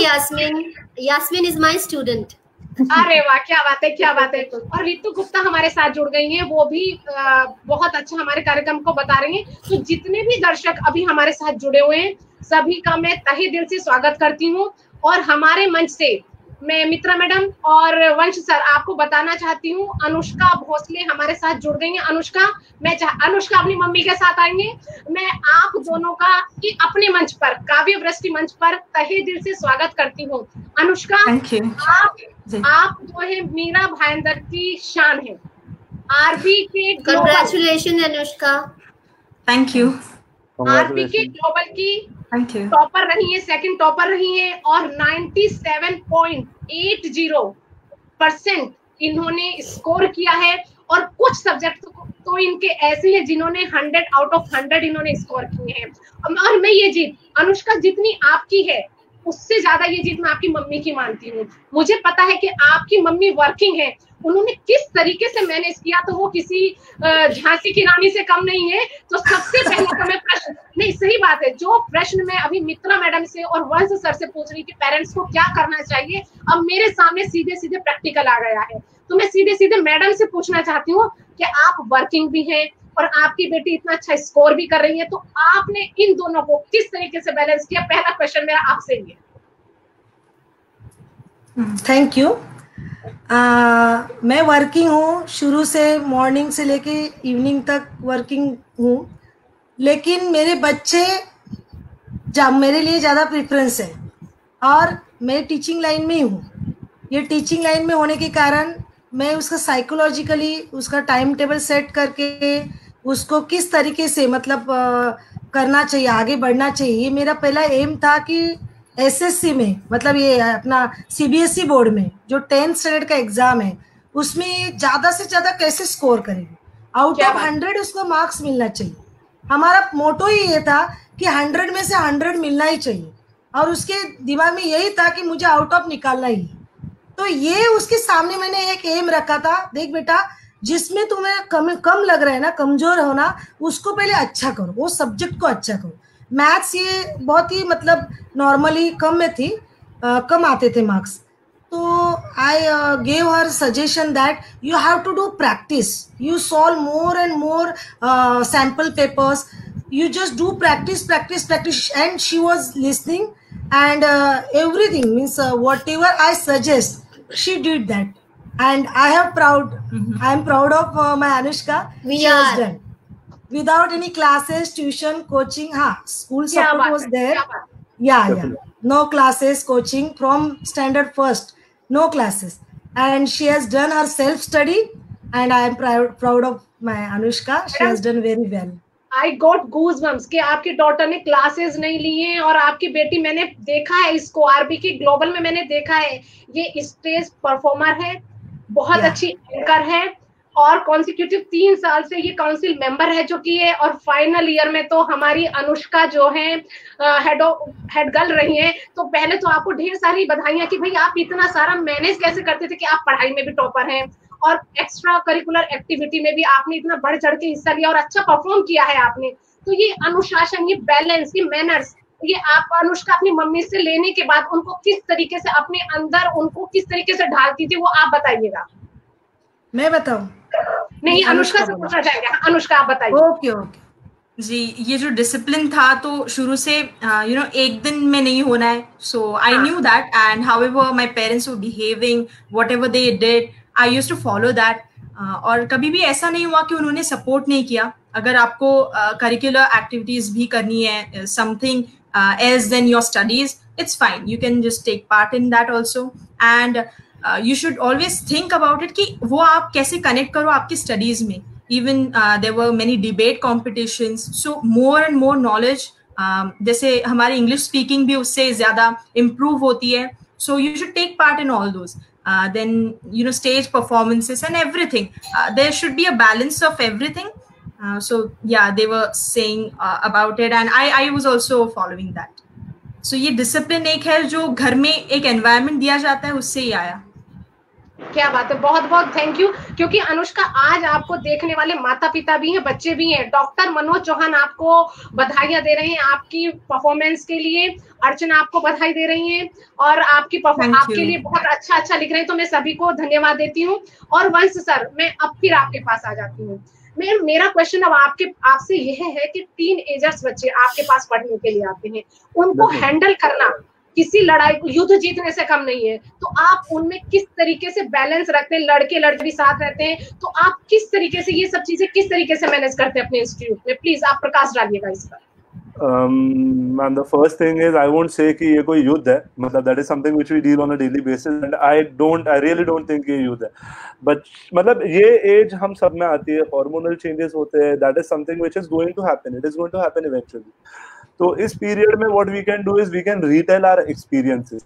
Yasmeen is my student. अरे वाह, क्या बात है, क्या बात है। और रितु गुप्ता हमारे साथ जुड़ गई हैं, वो भी बहुत अच्छा हमारे कार्यक्रम को बता रही हैं। तो जितने भी दर्शक अभी हमारे साथ जुड़े हुए हैं सभी का मैं तहे दिल से स्वागत करती हूँ। और हमारे मंच से मैं मित्रा मैडम और वंश सर आपको बताना चाहती हूँ, अनुष्का भोसले हमारे साथ जुड़ गई हैं। अनुष्का अपनी मम्मी के साथ आएंगे। मैं आप दोनों का कि अपने मंच पर, काव्य वृष्टि मंच पर तहे दिल से स्वागत करती हूँ। अनुष्का, आप जो है मीरा भाईंदर की शान है। आरबी के congratulation Anushka. Thank you. RB के ग्लोबल की टॉपर रही है, सेकंड टॉपर रही है और 97.80% इन्होंने स्कोर किया है। और कुछ सब्जेक्ट तो इनके ऐसे हैं जिन्होंने 100 आउट ऑफ 100 इन्होंने स्कोर किए हैं। और मैं ये जीत अनुष्का जितनी आपकी है उससे ज्यादा ये जीत मैं आपकी मम्मी की मानती हूँ। मुझे पता है कि आपकी मम्मी वर्किंग है, उन्होंने किस तरीके से मैनेज किया तो वो किसी झांसी की रानी से कम नहीं है। तो सबसे पहले तो मैं प्रश्न, नहीं सही बात है, जो प्रश्न मैं अभी मित्रा मैडम से और वंश सर से पूछ रही कि पेरेंट्स को क्या करना चाहिए, अब मेरे सामने सीधे सीधे प्रैक्टिकल आ गया है। तो मैं सीधे सीधे मैडम से पूछना चाहती हूँ कि आप वर्किंग भी हैं और आपकी बेटी इतना अच्छा स्कोर भी कर रही है, तो आपने इन दोनों को किस तरीके से बैलेंस किया? पहला क्वेश्चन मेरा आपसे ही है। Thank you. मैं वर्किंग हूँ, शुरू से मॉर्निंग से लेके इवनिंग तक वर्किंग हूँ, लेकिन मेरे बच्चे मेरे लिए ज़्यादा प्रेफरेंस है और मैं टीचिंग लाइन में ही हूँ। ये टीचिंग लाइन में होने के कारण मैं उसका साइकोलॉजिकली उसका टाइम टेबल सेट करके उसको किस तरीके से मतलब करना चाहिए, आगे बढ़ना चाहिए, ये मेरा पहला एम था कि एसएससी में मतलब ये अपना सीबीएसई बोर्ड में जो 10th स्टैंडर्ड का एग्जाम है उसमें ज़्यादा से ज़्यादा कैसे स्कोर करेंगे, आउट ऑफ 100 उसको मार्क्स मिलना चाहिए। हमारा मोटो ही ये था कि 100 में से 100 मिलना ही चाहिए और उसके दिमाग में यही था कि मुझे आउट ऑफ निकालना ही। तो ये उसके सामने मैंने एक एम रखा था, देख बेटा जिसमें तुम्हें कम लग रहा है ना, कमजोर हो ना, उसको पहले अच्छा करो, वो सब्जेक्ट को अच्छा करो। मैथ्स ये बहुत ही मतलब नॉर्मली कम में थी, कम आते थे मार्क्स। तो I gave her suggestion that you have to do practice, you solve more and more sample papers, you just do practice and she was listening and everything means whatever I suggest she did that and I am proud of my Anushka. She has done without any classes, tuition, coaching. School support was there. Yeah, no classes, coaching from standard first, no classes, and she has done her self study and I am proud of my Anushka. She has done very well. I got goosebumps कि आपकी डॉटर ने क्लासेस नहीं लिए और आपकी बेटी, मैंने देखा है इसको आरबी के ग्लोबल में, मैंने देखा है ये स्टेज परफॉर्मर है, बहुत अच्छी एंकर है और कॉन्सिक्यूटिव 3 साल से ये काउंसिल मेंबर रह चुकी है और फाइनल ईयर में तो हमारी अनुष्का जो है हेड गर्ल रही है। तो पहले तो आपको ढेर सारी बधाइयां कि भाई आप इतना सारा मैनेज कैसे करते थे कि आप पढ़ाई में भी टॉपर हैं और एक्स्ट्रा करिकुलर एक्टिविटी में भी आपने इतना बढ़ चढ़ के हिस्सा लिया और अच्छा परफॉर्म किया है आपने। तो ये अनुशासन, ये बैलेंस, ये मैनर्स, ये आप अनुष्का अपनी मम्मी से लेने के बाद उनको किस तरीके से अपने अंदर उनको किस तरीके से ढालती थी, वो आप बताइएगा। मैं बताऊं? नहीं, अनुष्का से पूछना चाहेंगे। अनुष्का आप बताइए। ओके जी, ये जो डिसिप्लिन था तो शुरू से एक दिन में नहीं होना है, so I knew that and however my parents were behaving whatever they did I used to follow that. और कभी भी ऐसा नहीं हुआ कि उन्होंने सपोर्ट नहीं किया। अगर आपको करिकुलर एक्टिविटीज भी करनी है, something else than your studies, it's fine, you can just take part in that also and you should always think about it कि वो आप कैसे कनेक्ट करो आपकी स्टडीज में। even there were many debate competitions, so more and more knowledge, जैसे हमारी English speaking भी उससे ज़्यादा improve होती है, so you should take part in all those. Then stage performances and everything, there should be a balance of everything. So yeah, they were saying about it, and I was also following that. So ये discipline एक है जो घर में एक environment दिया जाता है, उससे ही आया. क्या बात है, बहुत बहुत थैंक यू। क्योंकि अनुष्का आज आपको देखने वाले माता पिता भी हैं, बच्चे भी हैं। डॉक्टर मनोज चौहान आपको बधाइयां दे रहे हैं आपकी परफॉर्मेंस के लिए, अर्चना आपको बधाई दे रही हैं और आपके लिए बहुत अच्छा लिख रहे हैं, तो मैं सभी को धन्यवाद देती हूँ। और वंश सर, मैं अब फिर आपके पास आ जाती हूँ। मेरा क्वेश्चन अब आपसे यह है कि टीनएजर्स बच्चे आपके पास पढ़ने के लिए आते हैं, उनको हैंडल करना किसी लड़ाई युद्ध जीतने से कम नहीं है, तो आप उनमें किस तरीके से बैलेंस रखते हैं? लड़के भी साथ रहते हैं, तो आप किस तरीके से ये सब चीजें किस तरीके से मैनेज करते हैं अपने इंस्टीट्यूट में? प्लीज आप प्रकाश डालिएगा इस पर। And the first thing is, I won't say कि ये कोई युद्ध है, मतलब that is something which we deal on a daily basis, and I really don't think ये युद्ध है, but मतलब ये एज हम सब में आती है, hormonal changes होते हैं, that is something which is going to happen, it is going to happen eventually. तो इस पीरियड में what we can do is we can retell our experiences.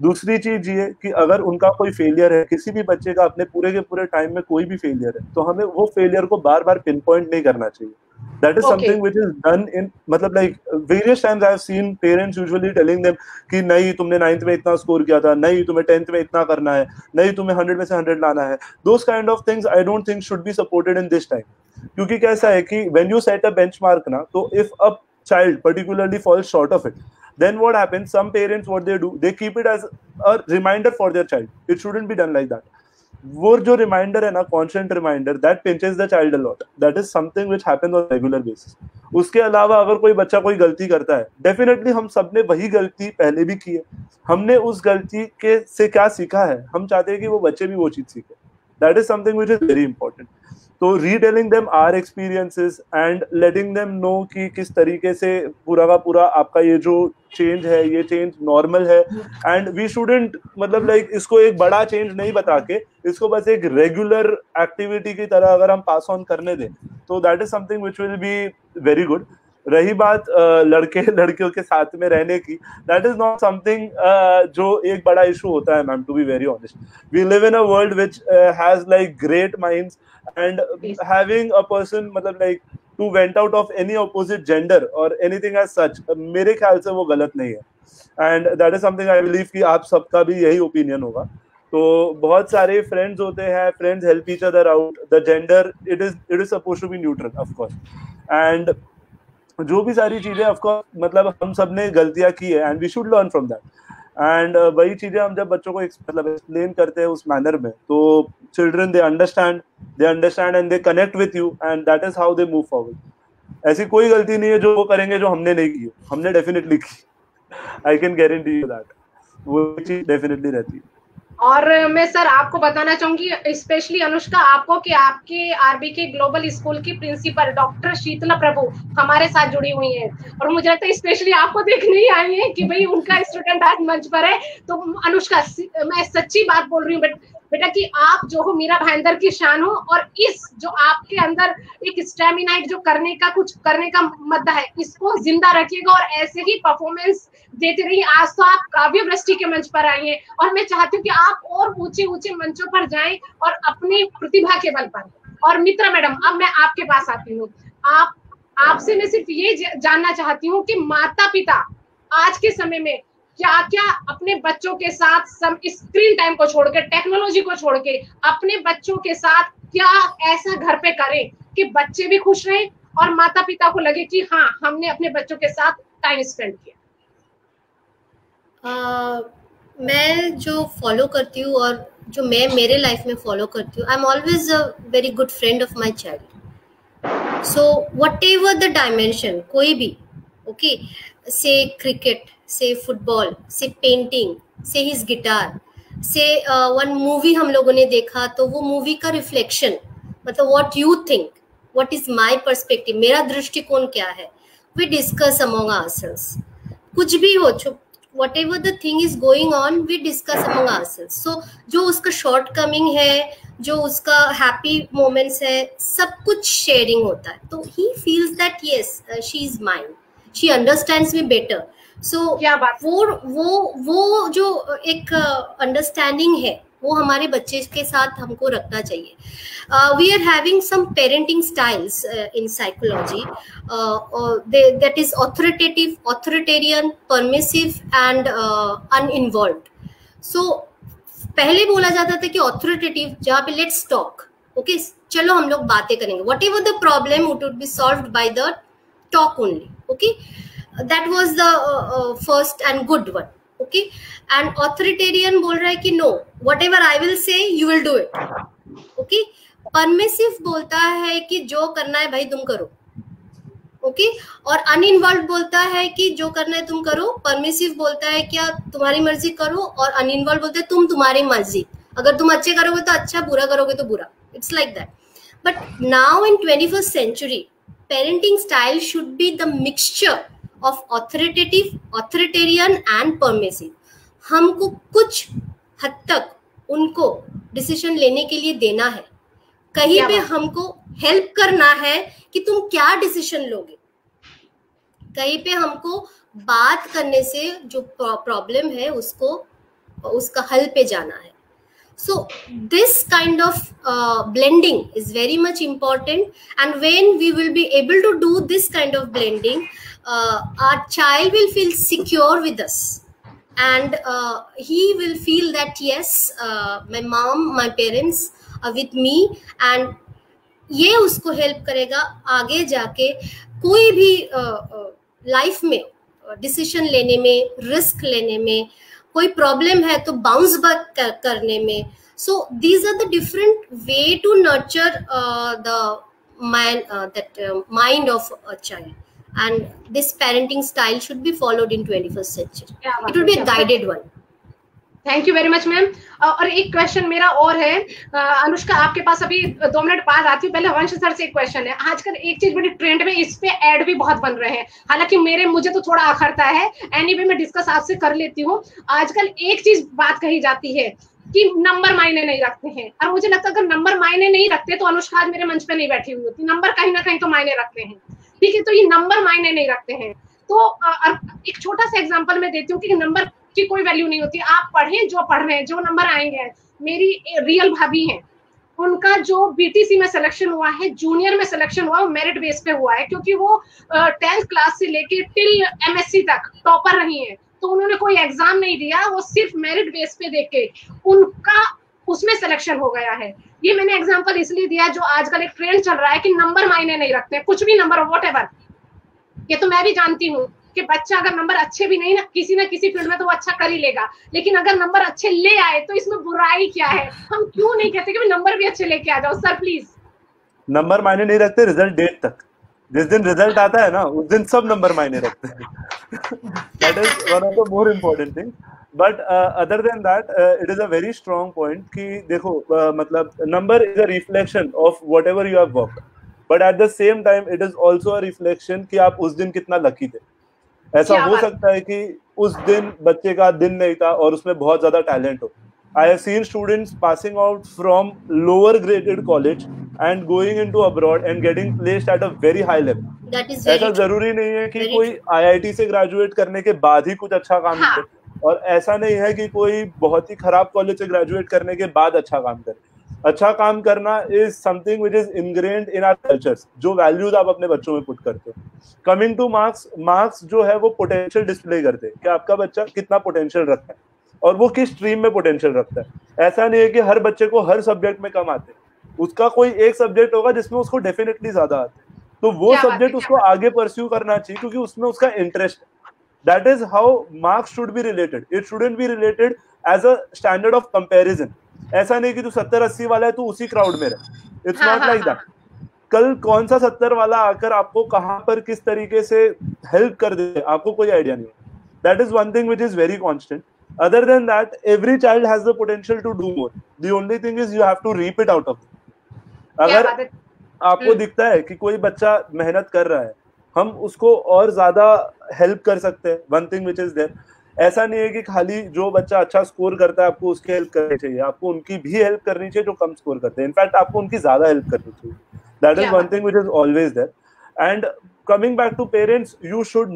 दूसरी चीज ये कि अगर उनका कोई फेलियर है, किसी भी बच्चे का अपने पूरे के पूरे टाइम में कोई भी फेलियर है, तो हमें वो फेलियर को बार बार पिन पॉइंट नहीं करना चाहिए. That is something which is done in, मतलब like various times I have seen parents usually telling them कि नहीं तुमने 9th में इतना स्कोर किया था, नहीं तुम्हें 10th में इतना करना है, नहीं तुम्हें 100 में से 100 लाना है. Those kind of things I don't think should be supported in this time. क्योंकि कैसा है कि when you set a benchmark ना, तो if a child particularly falls short of it, then what happens? Some parents, what they do, they keep it as a reminder for their child. It shouldn't be done like that. वो जो रिमाइंडर है ना, constant reminder, that pinches the child a lot. That is something which happens on regular basis. उसके अलावा अगर कोई बच्चा कोई गलती करता है, डेफिनेटली हम सबने वही गलती पहले भी की है, हमने उस गलती के से क्या सीखा है, हम चाहते हैं कि वो बच्चे भी वो चीज सीखे. That is something which is very important. तो retelling them our experiences and letting them know कि किस तरीके से पूरा का पूरा आपका ये जो चेंज है, ये चेंज नॉर्मल है, एंड वी शुडंट मतलब लाइक इसको एक बड़ा चेंज नहीं बता के इसको बस एक रेगुलर एक्टिविटी की तरह अगर हम पास ऑन करने दें, तो that is something which will be very good. रही बात लड़के लड़कियों के साथ में रहने की, दैट इज नॉट समथिंग जो एक बड़ा इशू होता है ma'am, to be very honest. We live in a world which has like great minds, and having a person मतलब like to went out of any opposite gender or anything as such, मेरे ख्याल से वो गलत नहीं है. and that is something I believe कि आप सबका भी यही ओपिनियन होगा. तो बहुत सारे फ्रेंड्स होते हैं, friends help each other out. The gender it is supposed to be neutral of course, and जो भी सारी चीजें ऑफ कोर्स मतलब हम सब ने गलतियां की है, and we should learn from that. And वही चीजें हम जब बच्चों को मतलब एक्सप्लेन करते हैं उस मैनर में, तो children they understand and they connect with you, and that is how they move forward. ऐसी कोई गलती नहीं है जो वो करेंगे जो हमने नहीं की, हमने डेफिनेटली की. I can guarantee you that वो चीज डेफिनेटली रहती है. और मैं सर आपको बताना चाहूंगी, स्पेशली अनुष्का आपको, कि आपके आरबीके ग्लोबल स्कूल की प्रिंसिपल डॉक्टर शीतला प्रभु हमारे साथ जुड़ी हुई हैं, और मुझे लगता है स्पेशली आपको देखने ही आई है कि भाई उनका स्टूडेंट आज मंच पर है. तो अनुष्का, मैं सच्ची बात बोल रही हूँ बेटा कि आप जो हो मीरा भाईंदर की शान हो, और इस जो आपके अंदर एक स्टेमिनाइट जो करने का मद्दा है, इसको जिंदा रखिएगा और ऐसे ही परफॉर्मेंस देते रहिए. आज तो आप काव्य वृष्टि के मंच पर आई हैं, और मैं चाहती हूँ कि आप और ऊंचे ऊंचे मंचों पर जाएं और अपनी प्रतिभा के बल पर. और मित्रा मैडम, अब मैं आपके पास आती हूँ. आपसे मैं सिर्फ ये जानना चाहती हूँ कि माता पिता आज के समय में क्या क्या अपने बच्चों के साथ स्क्रीन टाइम को छोड़ के, टेक्नोलॉजी को छोड़ के, अपने बच्चों के साथ क्या ऐसा घर पे करें कि बच्चे भी खुश रहें और माता पिता को लगे कि हाँ, हमने अपने बच्चों के साथ टाइम स्पेंड किया. मैं जो फॉलो करती हूँ और जो मैं मेरे लाइफ में फॉलो करती हूँ, I am always a very good friend of my child. So what ever the dimension, कोई भी, ओके, से क्रिकेट, से फुटबॉल, से पेंटिंग, से हिज गिटार, से वन मूवी हम लोगों ने देखा, तो वो मूवी का रिफ्लेक्शन, मतलब what you think, what is my perspective, मेरा दृष्टिकोण क्या है, वी डिस्कस अमंग आवरसेल्व्स. कुछ भी हो, whatever the thing is going on, we discuss among ourselves. So जो उसका shortcoming है, जो उसका हैप्पी मोमेंट्स है, सब कुछ शेयरिंग होता है. तो he feels that yes she is mine, she understands me better. So क्या बात, वो जो एक अंडरस्टैंडिंग है वो हमारे बच्चे के साथ हमको रखना चाहिए. We are having some parenting styles in psychology that is authoritative, authoritarian, permissive and uninvolved. So पहले बोला जाता था कि ऑथोरिटेटिव, जहाँ पे लेट्स टॉक, ओके चलो हम लोग बातें करेंगे, whatever the problem it would be solved by the talk only. Okay, that was the first and good one. Okay, and authoritarian बोल रहा है कि no, whatever I will say you will do it. Okay, permissive बोलता है कि जो करना है भाई तुम करो. ओके, और अनइन्वॉल्व बोलता है कि जो करना है तुम करो. परमिसिव बोलता है क्या तुम्हारी मर्जी करो, और अनइन्वॉल्व बोलता है तुम तुम्हारी मर्जी, अगर तुम अच्छे करोगे तो अच्छा, बुरा करोगे तो बुरा. It's like that. But now in 21st century parenting style should be the mixture of authoritative, authoritarian and permissive. हमको कुछ हद तक उनको डिसीजन लेने के लिए देना है, कहीं पे हमको हेल्प करना है कि तुम क्या डिसीजन लोगे, कहीं पे हमको बात करने से जो प्रॉब्लम है उसको उसका हल पे जाना है. So this kind of blending is very much important, and when we will be able to do this kind of blending, our child will feel secure with us, and he will feel that yes, my mom, my parents are with me, and ये उसको हेल्प करेगा आगे जाके कोई भी लाइफ में डिसीजन लेने में, रिस्क लेने में, कोई प्रॉब्लम है तो बाउंस बैक करने में. So these are the different way to nurture the mind of a child, and this parenting style should be followed in 21st century. It will be a guided one. Thank you very much ma'am. और एक क्वेश्चन मेरा और है, अनुष्का आपके पास अभी 2 मिनट बाद आती हूँ. पहले वंश सर से एक क्वेश्चन है. आजकल एक चीज बड़ी ट्रेंड में, इस पे एड भी बहुत बन रहे हैं, हालांकि मुझे तो थोड़ा अखरता है, एनीवे मैं डिस्कस आपसे कर लेती हूँ. आजकल एक चीज बात कही जाती है कि नंबर मायने नहीं रखते हैं, और मुझे लगता है अगर नंबर मायने नहीं रखते तो अनुष्का आज मेरे मंच पे नहीं बैठी हुई होती. नंबर कहीं ना कहीं तो मायने रखते हैं, ठीक है. तो ये नंबर मायने नहीं रखते हैं, तो एक छोटा सा एग्जांपल मैं देती हूँ कि नंबर की कोई वैल्यू नहीं होती. आप पढ़ें जो पढ़ रहे हैं, जो नंबर आएंगे. मेरी रियल भाभी हैं, उनका जो बीटीसी में सिलेक्शन हुआ है, जूनियर में सिलेक्शन हुआ, वो मेरिट बेस पे हुआ है, क्योंकि वो 10th क्लास से लेके टिल एमएससी तक टॉपर रही हैं. तो उन्होंने कोई एग्जाम नहीं दिया, वो सिर्फ मेरिट बेस पे देख के उनका उसमें सिलेक्शन हो गया है. ये मैंने एग्जांपल इसलिए दिया, जो आजकल एक ट्रेंड चल रहा है कि नंबर मायने नहीं रखते, कुछ भी नंबर हो, व्हाटएवर. ये तो मैं भी जानती हूँ कि बच्चा अगर नंबर अच्छे भी नहीं ना किसी फील्ड में, तो वो अच्छा कर ही लेगा, लेकिन अगर नंबर अच्छे ले आए तो इसमें बुराई क्या है? हम क्यों नहीं कहते कि नंबर भी अच्छे लेके आ जाओ? Sir please. नंबर मायने नहीं रखते रिजल्ट डेट तक. जिस दिन रिजल्ट आता है ना, उस दिन सब नंबर मायने रखते हैं. That is one of the more important thing. But other than that it is a very strong point कि देखो मतलब number is a reflection of what ever you have worked, but at the same time it is also a reflection कि आप उस दिन कितना लकी थे. ऐसा हो सकता है कि उस दिन बच्चे का दिन नहीं था और उसमें बहुत ज्यादा टैलेंट हो. I have seen students passing out from lower graded college and going into abroad and getting placed at a very high level. That is very ऐसा जरूरी नहीं है कि कोई IIT से ग्रेजुएट करने के बाद ही कुछ अच्छा काम करे, और ऐसा नहीं है कि कोई बहुत ही खराब कॉलेज से ग्रेजुएट करने के बाद अच्छा काम करे. अच्छा काम करना is something which is ingrained in our cultures, जो वैल्यूज आप अपने बच्चों में पुट करते हो. कमिंग टू मार्क्स जो है वो पोटेंशियल डिस्प्ले करते हैं कि आपका बच्चा कितना पोटेंशियल रखता है और वो किस स्ट्रीम में पोटेंशियल रखता है. ऐसा नहीं है कि हर बच्चे को हर सब्जेक्ट में कम आते हैं. उसका कोई एक सब्जेक्ट होगा जिसमें उसको डेफिनेटली ज्यादा आते हैं, तो वो सब्जेक्ट उसको आगे परस्यू करना चाहिए क्योंकि उसमें उसका इंटरेस्ट है. That is how marks should be related. It shouldn't be related as a standard of comparison. ऐसा नहीं कि तू 70-80 वाला है, तू उसी क्राउड में रहे. It's not like that. कल कौन सा 70 वाला आकर आपको कहां पर किस तरीके से हेल्प कर दे, आपको कोई आइडिया नहीं है. That is one thing which is very constant. Other than that, every child has the potential to do more. The only thing is you have to reap it out of them. अगर आपको दिखता है कि कोई बच्चा मेहनत कर रहा है, हम उसको और ज्यादा हेल्प कर सकते हैं. One thing which is there, ऐसा नहीं है कि खाली जो बच्चा अच्छा स्कोर करता है आपको उसकी हेल्प करनी चाहिए, आपको उनकी भी हेल्प करनी चाहिए जो कम स्कोर करते हैं, इनफैक्ट आपको उनकी ज्यादा हेल्प करनी चाहिए. That is one thing which is always there. And coming back to parents, you should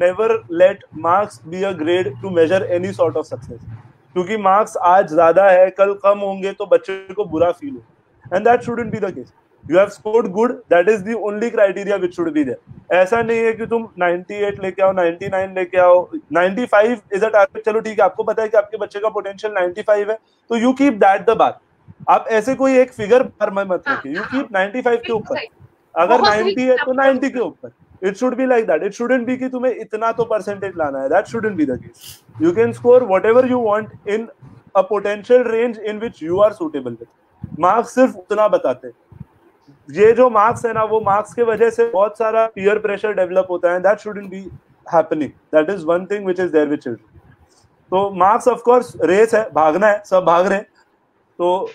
never let marks be a grade to measure any sort of success, क्योंकि marks आज ज्यादा है कल कम होंगे तो बच्चे को बुरा फील हो, and that shouldn't be the case. You have scored good, that is the only criteria which should be there. ऐसा नहीं है कि तुम 98 लेके आओ, 99 लेके आओ, 95 is a target. चलो ठीक है, आपको पता है कि आपके बच्चे का पोटेंशियल 95 है, तो you keep that the bar. आप ऐसे कोई एक फिगर पर मत रखिए, you keep 95 के ऊपर. अगर 90 है तो 90 के ऊपर. It should be like that. It shouldn't be कि तुम्हें इतना तो परसेंटेज लाना है. That shouldn't be the case. You can score whatever you want in a potential range in which you are suitable with. Marks सिर्फ उतना बताते हैं. ये जो मार्क्स है ना, वो मार्क्स के वजह से बहुत सारा पीयर प्रेशर डेवलप होता है. That shouldn't be happening. That is one thing which is there with children. तो मार्क्स ऑफ कोर्स रेस है, भागना है, सब भाग रहे हैं, तो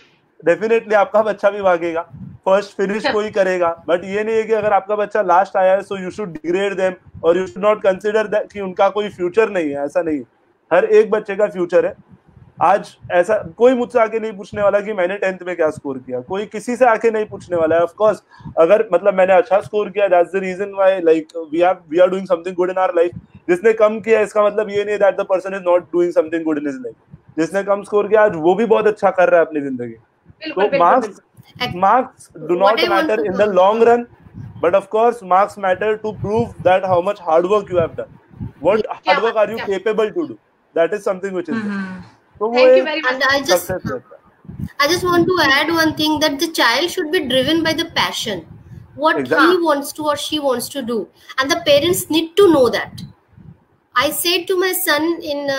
डेफिनेटली आपका बच्चा भी भागेगा, फर्स्ट फिनिश कोई करेगा, बट ये नहीं है कि अगर आपका बच्चा लास्ट आया है so you should degrade them और you should not consider that कि उनका कोई फ्यूचर नहीं है. ऐसा नहीं है, हर एक बच्चे का फ्यूचर है. आज ऐसा कोई मुझसे आके नहीं पूछने वाला कि मैंने 10th में क्या स्कोर किया, कोई किसी से आके नहीं पूछने वाला है. ऑफ कोर्स अगर मतलब मैंने अच्छा स्कोर किया, that's the reason why like we are doing something good in our life. जिसने कम किया इसका मतलब ये नहीं that the person is not doing something good in his life. जिसने कम स्कोर किया आज वो भी बहुत अच्छा कर रहा है अपनी जिंदगी. So marks do not matter in the long run, but of course marks matter to prove that how much hard work you have done. What hard work are you capable to do? That is something which is there. So thank you very much. And I just want to add one thing, that the child should be driven by the passion, what he wants to or she wants to do, and the parents need to know that. I said to my son in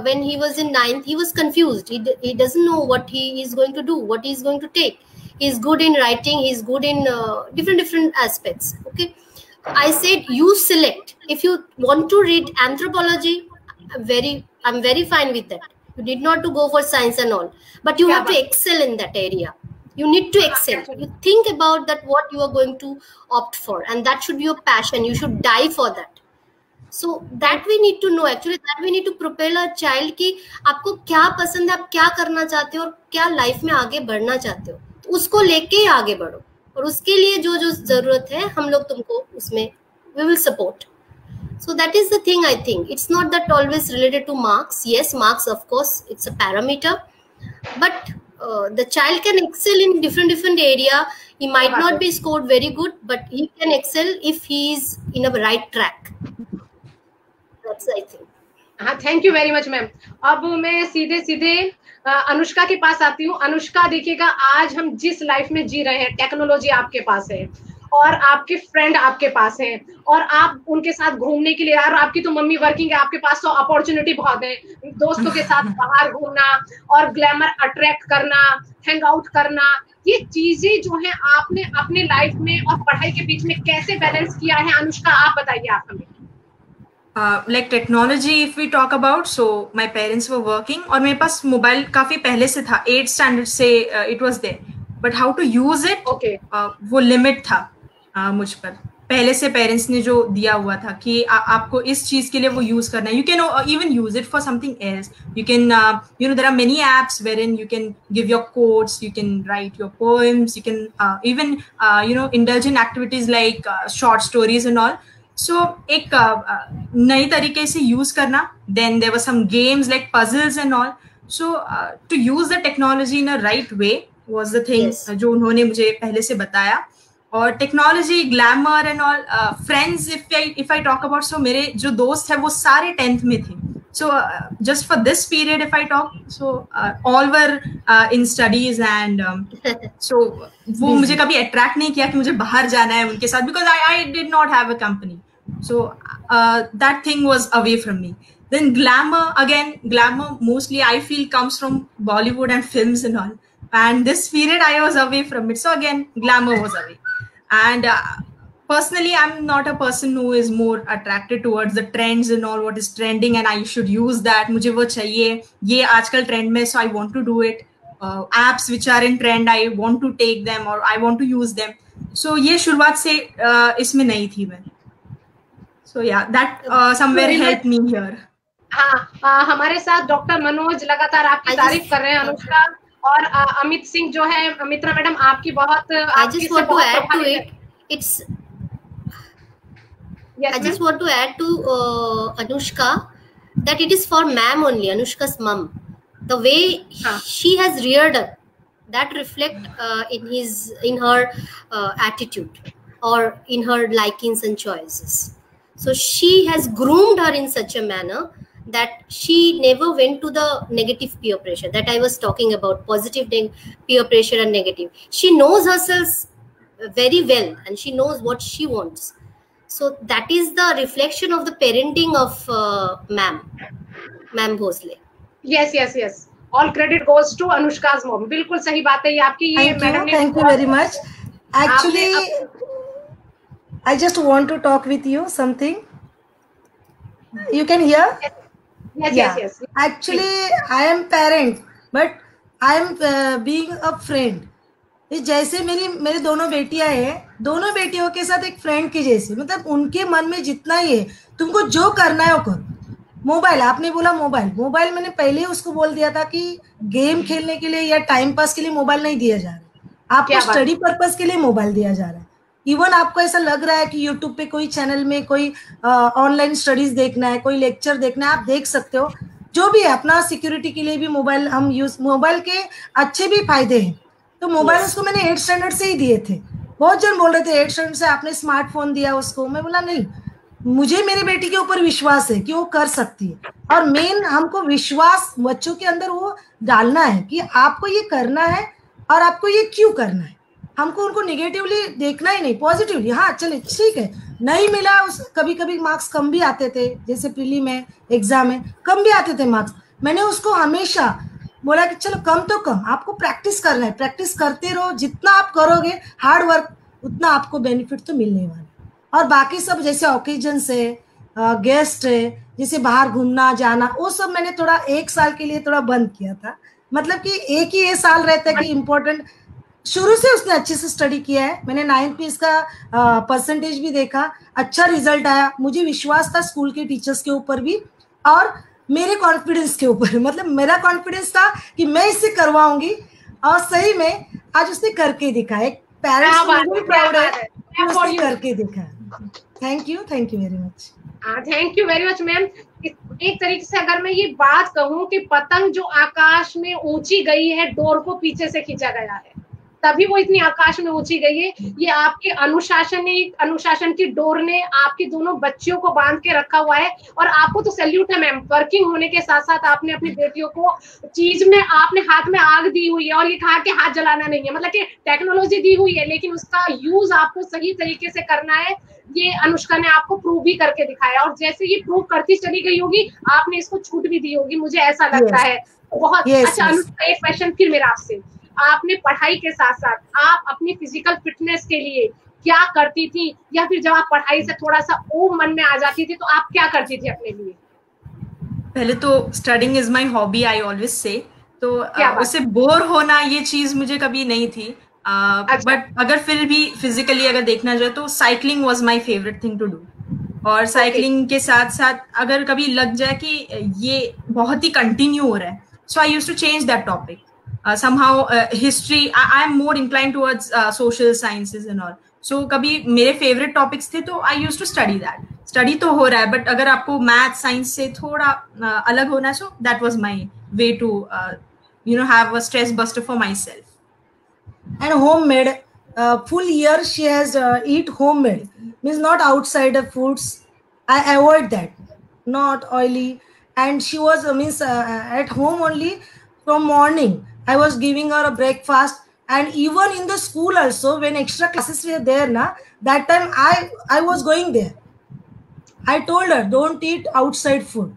when he was in 9th, he was confused. He doesn't know what he is going to do, what he is going to take. He is good in writing, he is good in different aspects. Okay, I said you select. If you want to read anthropology, I'm very fine with that. You need not to go for science and all, but you have to excel in that area. You need to excel. You think about that, what you are going to opt for, and that should be your passion. You should die for that. So that we need to know, actually that we need to propel a child कि आपको क्या पसंद है, आप क्या करना चाहते हो और क्या लाइफ में आगे बढ़ना चाहते हो, तो उसको लेके ही आगे बढ़ो, और उसके लिए जो जो जरूरत है हम लोग तुमको उसमें we will support. So that is the thing. I think it's not that always related to marks. Yes, marks of course it's a parameter, but the child can excel in different area. He might not be scored very good, but he can excel if he is in a right track. I think. हाँ, thank you very much ma'am. अब मैं सीधे अनुष्का के पास आती हूँ. अनुष्का देखिएगा, आज हम जिस लाइफ में जी रहे हैं, टेक्नोलॉजी आपके पास है और आपके फ्रेंड आपके पास हैं और आप उनके साथ घूमने के लिए, यार आपकी तो मम्मी वर्किंग है, आपके पास तो अपॉर्चुनिटी बहुत है दोस्तों के साथ बाहर घूमना और ग्लैमर अट्रैक्ट करना, हैंग आउट करना. ये चीजें जो है आपने अपने लाइफ में और पढ़ाई के बीच में कैसे बैलेंस किया है? अनुष्का आप बताइए. आप हमें like technology if we talk about, so my parents were working और मेरे पास मोबाइल काफी पहले से था, 8th स्टैंडर्ड से it was there, but how to use it, वो लिमिट था मुझ पर. पहले से पेरेंट्स ने जो दिया हुआ था कि आपको इस चीज के लिए वो यूज करना है. You can even use it for something else. You can there are many apps wherein you can give your quotes, you can write your poems, you can even indulge in activities like short stories and all. So एक नई तरीके से यूज करना. Then there were some games like puzzles and all. So to use the technology in a right way was the thing जो उन्होंने मुझे पहले से बताया. और technology, glamour and all, friends if I talk about, so मेरे जो दोस्त है वो सारे 10th में थे. So just for this period if I talk, so all were in studies and so वो मुझे कभी अट्रैक्ट नहीं किया कि मुझे बाहर जाना है उनके साथ, because I did not have a company. So that thing was away from me. Then glamour mostly I feel comes from Bollywood and films and all. And this period I was away from it. So again, glamour was away. And personally, I'm not a person who is more attracted towards the trends and all, what is trending, and I should use that. मुझे वो चाहिए, ये आजकल trend में, so I want to do it. Apps which are in trend, I want to take them or I want to use them. So ये शुरुआत से इसमें नहीं थी मैं. So yeah, that somewhere helped me here. हाँ, हमारे साथ डॉक्टर मनोज लगातार आपकी तारीफ कर रहे हैं अनुष्का, और अमित सिंह जो है, मित्रा मैडम आपकी बहुत I just want to add to it. Yes, I just want to add to Anushka that it is for ma'am only, Anushka's mom. The way she has reared up, that reflect in her attitude or in her likings and choices. So she has groomed her in such a manner that she never went to the negative peer pressure that I was talking about, positive peer pressure and negative. She knows herself very well and she knows what she wants. So that is the reflection of the parenting of ma'am Bhosle. Yes. All credit goes to Anushka's mom. बिल्कुल सही बात है ये आपकी। ये मैडम ने Thank you very much. Actually, I just want to talk with you something. You can hear? Yes. Actually, I am parent, but I am being a friend. जैसे मेरी दोनों बेटियां हैं, दोनों बेटियों के साथ एक फ्रेंड की जैसी, मतलब उनके मन में जितना ही है, तुमको जो करना है वो करो। मोबाइल, आपने बोला मोबाइल मैंने पहले उसको बोल दिया था कि गेम खेलने के लिए या टाइम पास के लिए मोबाइल नहीं दिया जा रहा, आपको स्टडी पर्पस के लिए मोबाइल दिया जा रहा है। इवन आपको ऐसा लग रहा है कि यूट्यूब पे कोई चैनल में कोई ऑनलाइन स्टडीज देखना है, कोई लेक्चर देखना है, आप देख सकते हो। जो भी है, अपना सिक्योरिटी के लिए भी मोबाइल हम मोबाइल के अच्छे भी फायदे हैं। तो मोबाइल उसको मैंने 8th स्टैंडर्ड से ही दिए थे। बहुत जन बोल रहे थे 8th स्टैंडर्ड से आपने स्मार्टफोन दिया उसको। मैं बोला नहीं, मुझे मेरी बेटी के ऊपर विश्वास है कि वो कर सकती है, और मेन हमको विश्वास बच्चों के अंदर वो डालना है कि आपको ये करना है और आपको ये क्यों करना है। हमको उनको निगेटिवली देखना ही नहीं, पॉजिटिवली। हाँ चले ठीक है, नहीं मिला, उस कभी कभी मार्क्स कम भी आते थे, जैसे प्रीली में एग्जाम में कम भी आते थे मार्क्स। मैंने उसको हमेशा बोला कि चलो कम तो कम, आपको प्रैक्टिस करना है, प्रैक्टिस करते रहो, जितना आप करोगे हार्ड वर्क उतना आपको बेनिफिट तो मिलने वाला है। और बाकी सब जैसे ओकेजन है, गेस्ट है, जैसे बाहर घूमना जाना, वो सब मैंने थोड़ा 1 साल के लिए थोड़ा बंद किया था। मतलब कि एक ही ये साल रहता है कि इम्पोर्टेंट। शुरू से उसने अच्छे से स्टडी किया है, मैंने 9th में इसका परसेंटेज भी देखा, अच्छा रिजल्ट आया। मुझे विश्वास था स्कूल के टीचर्स के ऊपर भी और मेरे कॉन्फिडेंस के ऊपर। मतलब मेरा कॉन्फिडेंस था कि मैं इससे करवाऊंगी, और सही में आज उसने करके दिखा। एक पेरेंट्स को भी प्राउड है उसने करके दिखा। Thank you very much. Thank you very much ma'am. एक तरीके से अगर मैं ये बात कहूँ कि पतंग जो आकाश में ऊंची गई है, डोर को पीछे से खींचा गया है, तभी वो इतनी आकाश में ऊंची गई है। ये आपके अनुशासन की डोर ने आपकी दोनों बच्चियों को बांध के रखा हुआ है। और आपको तो सैल्यूट है मैम, वर्किंग होने के साथ साथ आपने अपनी बेटियों को चीज में, आपने हाथ में आग दी हुई है, और ये कहा कि हाथ जलाना नहीं है, मतलब कि टेक्नोलॉजी दी हुई है, लेकिन उसका यूज आपको सही तरीके से करना है। ये अनुष्का ने आपको प्रूव भी करके दिखाया, और जैसे ये प्रूव करती चली गई होगी, आपने इसको छूट भी दी होगी, मुझे ऐसा लगता है। बहुत अच्छा अनुष्का, एक क्वेश्चन फिर मेरा आपसे, आपने पढ़ाई के साथ साथ आप अपनी फिजिकल फिटनेस के लिए क्या करती थी, या फिर जब आप पढ़ाई से थोड़ा सा वो मन में आ जाती थी तो आप क्या करती थी अपने लिए? पहले तो studying is my hobby, I always say, तो उससे बोर होना ये चीज मुझे कभी नहीं थी। बट अगर फिर भी फिजिकली अगर देखना जाए तो cycling was my favourite thing to do. और साइकिलिंग के साथ साथ अगर कभी लग जाए कि ये बहुत ही कंटिन्यू हो रहा है, so I used to change that topic. somehow history, I am more inclined towards social sciences and all, so कभी मेरे favorite topics थे तो I used to study that. Study तो हो रहा है, but अगर आपको math science से थोड़ा अलग होना, so that was my way to have a stress buster for myself. And homemade, full year she has eat homemade, means not outside foods. I avoid that, not oily, and she was at home only. From morning I was giving her a breakfast, and even in the school also when extra classes were there that time I was going there. I told her don't eat outside food,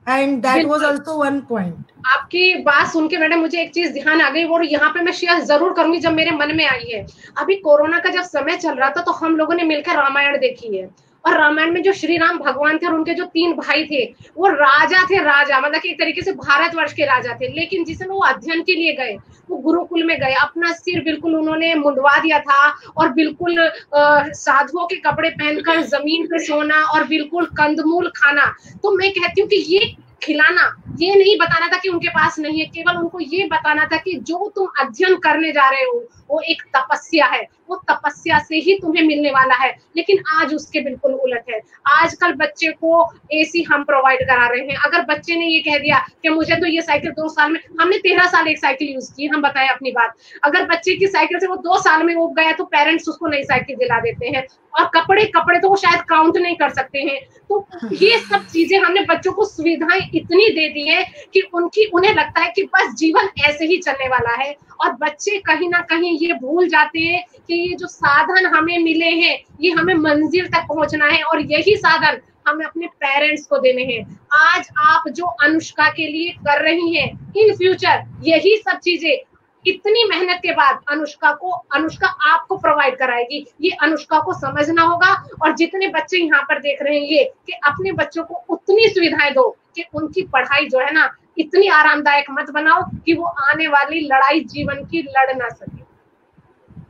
and that was also one point. आपकी बात सुन के मैडम मुझे एक चीज ध्यान आ गई, और यहाँ पे मैं शेयर जरूर करूंगी, जब मेरे मन में आई है। अभी कोरोना का जब समय चल रहा था तो हम लोगों ने मिलकर रामायण देखी है, और रामायण में जो श्री राम भगवान थे और उनके जो 3 भाई थे, वो राजा थे, मतलब कि एक तरीके से भारतवर्ष के राजा थे। लेकिन जिस समय वो अध्ययन के लिए गए, वो गुरुकुल में गए, अपना सिर बिल्कुल उन्होंने मुंडवा दिया था, और बिल्कुल साधुओं के कपड़े पहनकर जमीन पे सोना, और बिल्कुल कंदमूल खाना। तो मैं कहती हूँ कि ये खिलाना, ये नहीं बताना था कि उनके पास नहीं है, केवल उनको ये बताना था कि जो तुम अध्ययन करने जा रहे हो वो एक तपस्या है, वो तपस्या से ही तुम्हें मिलने वाला है। लेकिन आज उसके बिल्कुल उलट है। आजकल बच्चे को एसी हम प्रोवाइड करा रहे हैं। अगर बच्चे ने ये कह दिया कि मुझे तो ये साइकिल 2 साल में, हमने 13 साल एक साइकिल यूज की, हम बताएं अपनी बात, अगर बच्चे की साइकिल से वो 2 साल में उब गया तो पेरेंट्स उसको नई साइकिल दिला देते हैं। और कपड़े तो वो शायद काउंट नहीं कर सकते हैं। तो ये सब चीजें हमने बच्चों को सुविधाएं इतनी दे दी है कि उन्हें लगता है कि बस जीवन ऐसे ही चलने वाला है। और बच्चे कहीं ना कहीं ये भूल जाते हैं कि ये जो साधन हमें मिले हैं ये हमें मंजिल तक पहुंचना है, और यही साधन हमें अपने पेरेंट्स को देने हैं। आज आप जो अनुष्का के लिए कर रही हैं, इन फ्यूचर यही सब चीजें इतनी मेहनत के बाद अनुष्का आपको प्रोवाइड कराएगी। ये अनुष्का को समझना होगा। और जितने बच्चे यहाँ पर देख रहे हैं ये कि अपने बच्चों को उतनी सुविधाएं दो कि उनकी पढ़ाई जो है ना इतनी आरामदायक मत बनाओ कि वो आने वाली लड़ाई जीवन की लड़ ना सके।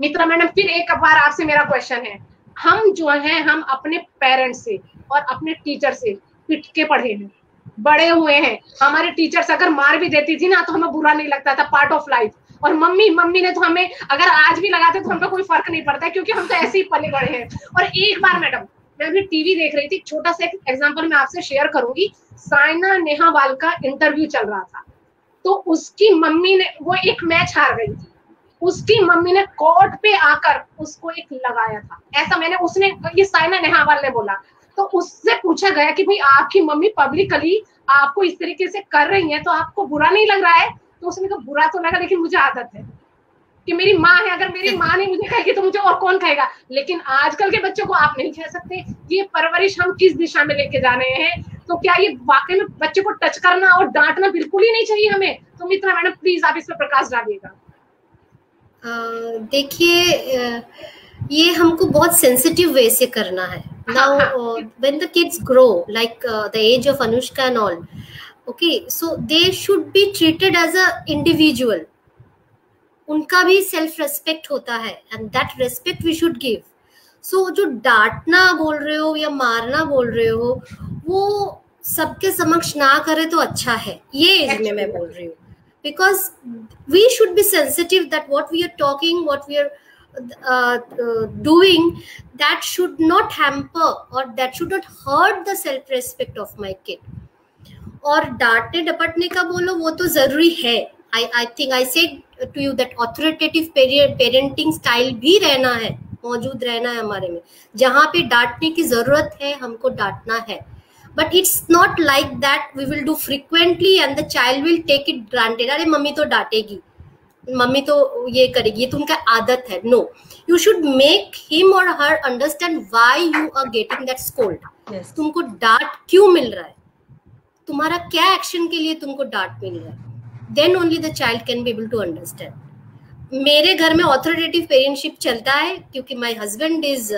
मित्रा मैडम, फिर एक बार आपसे मेरा क्वेश्चन है, हम जो हैं हम अपने पेरेंट्स से और अपने टीचर से पिट के पढ़े हैं, बड़े हुए हैं। हमारे टीचर्स अगर मार भी देती थी ना तो हमें बुरा नहीं लगता था, पार्ट ऑफ लाइफ। और मम्मी ने तो हमें अगर आज भी लगाते तो हम पे कोई फर्क नहीं पड़ता, क्योंकि हम तो ऐसे ही पले बड़े हैं। और एक बार मैडम, मैं अभी टीवी देख रही थी, छोटा सा एक एग्जांपल मैं आपसे शेयर करूंगी। साइना नेहवाल का इंटरव्यू चल रहा था, तो उसकी मम्मी ने, वो एक मैच हार गई थी, उसकी मम्मी ने कोर्ट पे आकर उसको एक लगाया था। ऐसा ये साइना नेहवाल ने बोला। तो उससे पूछा गया कि भाई आपकी मम्मी पब्लिकली आपको इस तरीके से कर रही है तो आपको बुरा नहीं लग रहा है? तो उसने कहा बुरा तो लगा, लेकिन मुझे आदत है कि मेरी माँ है, अगर मेरी माँ नहीं मुझे कहेगी तो मुझे और कौन कहेगा। लेकिन आजकल के बच्चों को आप नहीं कह सकते। ये परवरिश हम किस दिशा में लेके जा रहे हैं? तो क्या ये वाकई में बच्चे को टच करना और डांटना बिल्कुल ही नहीं चाहिए हमें? तो मित्रा मैडम प्लीज आप इस पर प्रकाश डालिएगा। देखिए, ये हमको बहुत सेंसिटिव वे से करना है। Now when the kids grow like the age of Anushka and all, okay, so they should be treated as a individual. उनका भी सेल्फ रेस्पेक्ट होता है and that respect we should give. So जो डांटना बोल रहे हो या मारना बोल रहे हो वो सबके समक्ष ना करे तो अच्छा है, ये एज में मैं बोल रही हूँ। Because we should be sensitive that what we are talking, what we are doing, that should not hamper or that should not hurt the self-respect of my kid. और डांटने डपटने का बोलो वो तो जरूरी है। I think I said to you that authoritative parenting style भी रहना है, मौजूद रहना है हमारे में। जहाँ पे डांटने की जरूरत है हमको डांटना है, but it's not like that we will do frequently and the child will take it granted. अरे मम्मी तो डांटेगी, मम्मी तो ये करेगी, ये तो उनका आदत है। No, you should make him or her understand why you are getting that scold. Yes. तुमको डांट क्यों मिल रहा है, तुम्हारा क्या एक्शन के लिए तुमको डांट मिल रहा है, then only the child can be able to understand. मेरे घर में ऑथोरिटेटिव पेरेंटशिप चलता है क्योंकि my husband is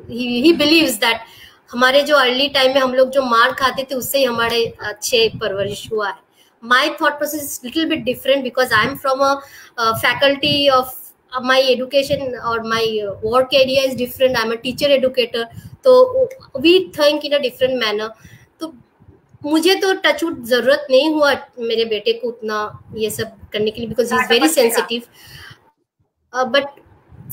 he believes that हमारे जो अर्ली टाइम में हम लोग जो मार खाते थे उससे ही हमारे अच्छे परवरिश हुआ है। My thought process is little bit different because I am from a faculty of my education और my work area is different. I am a teacher educator, तो we think in a different manner. तो मुझे तो टचवुड जरूरत नहीं हुआ मेरे बेटे को उतना ये सब करने के लिए because he is very sensitive. But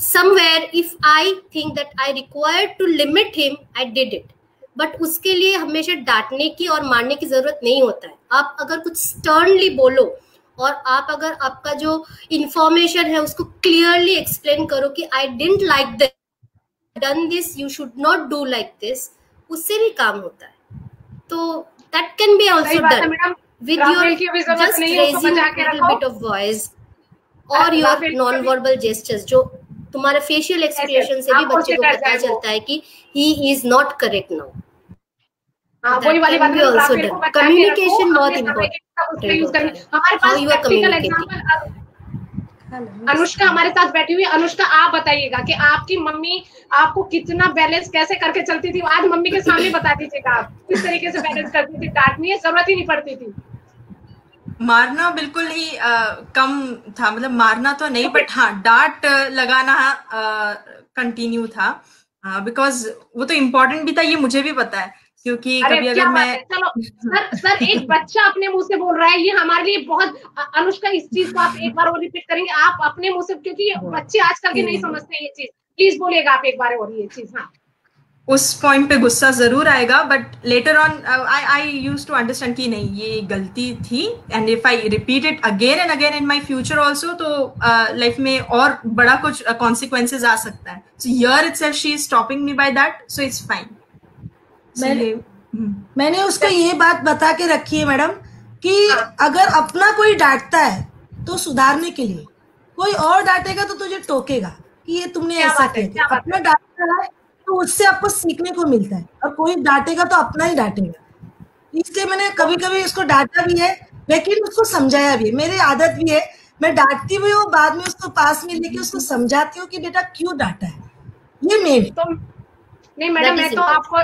somewhere if I think that I required to limit him, I did it. But उसके लिए हमेशा डांटने की और मारने की जरूरत नहीं होता है। आप अगर कुछ sternly बोलो और आप अगर आपका जो information है उसको clearly explain करो कि I didn't like that, done this, you should not do like this, उससे भी काम होता है। तो that can be also done with your just raising a little bit of voice or your non-verbal gestures, जो तुम्हारे फेशियल एक्सप्रेशन से भी बच्चे को पता चलता है कि he is not correct now. वही वाली बात है, ऑल्सो डन। कम्युनिकेशन बहुत इम्पोर्टेंट। हमारे पास प्रैक्टिकल एग्जांपल अनुष्का हमारे साथ बैठी हुई है। अनुष्का आप बताइएगा कि आपकी मम्मी आपको कितना बैलेंस कैसे करके चलती थी, आज मम्मी के सामने बता दीजिएगा आप किस तरीके से बैलेंस करती थी। डांटने की जरूरत ही नहीं पड़ती थी, मारना बिल्कुल ही कम था, मतलब मारना तो नहीं बट हाँ डांट लगाना कंटिन्यू था बिकॉज वो तो इम्पोर्टेंट भी था, ये मुझे भी पता है। क्योंकि अरे कभी क्या अगर बात मैं है, चलो सर एक बच्चा अपने मुंह से बोल रहा है, ये हमारे लिए बहुत अनुष्का इस चीज को आप एक बार और रिपीट करेंगे आप अपने मुंह से, क्योंकि बच्चे आजकल के नहीं समझते ये चीज, प्लीज बोलिएगा आप एक बार और ये चीज। हाँ, उस पॉइंट पे गुस्सा जरूर आएगा, but later on I used to understand कि नहीं ये गलती थी, and if I repeat it again and again in my future also तो लाइफ में और बड़ा कुछ कॉन्सिक्वेंसेस आ सकता है। So here itself she is stopping me by that, so it's fine. मैंने उसको ये बात बता के रखी है मैडम कि अगर अपना कोई डांटता है तो सुधारने के लिए, कोई और डांटेगा तो तुझे टोकेगा कि ये तुमने ऐसा किया। अपना डांटता है तो उससे आपको सीखने को मिलता है, और कोई डांटेगा तो अपना ही डांटेगा। इसलिए मैंने कभी कभी उसको डांटा भी है, लेकिन उसको समझाया भी है। मेरी आदत भी है, मैं डांटती भी हूँ, बाद में उसको पास में लेके उसको समझाती हूँ कि बेटा क्यों डांटा है। ये मेरी तो नहीं मैडम, मैं तो आपको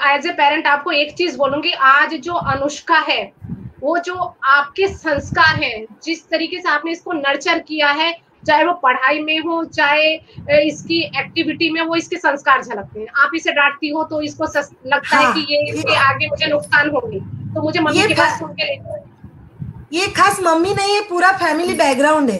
एज ए पेरेंट आपको एक चीज बोलूंगी, आज जो अनुष्का है वो जो आपके संस्कार हैं, जिस तरीके से आपने इसको नर्चर किया है, चाहे वो पढ़ाई में हो चाहे इसकी एक्टिविटी में, वो इसके संस्कार झलकते हैं। आप इसे डांटती हो तो इसको लगता है कि ये इसके आगे मुझे नुकसान होगी, तो मुझे मम्मी की बात सुन के ये खास मम्मी नहीं है, पूरा फैमिली बैकग्राउंड है।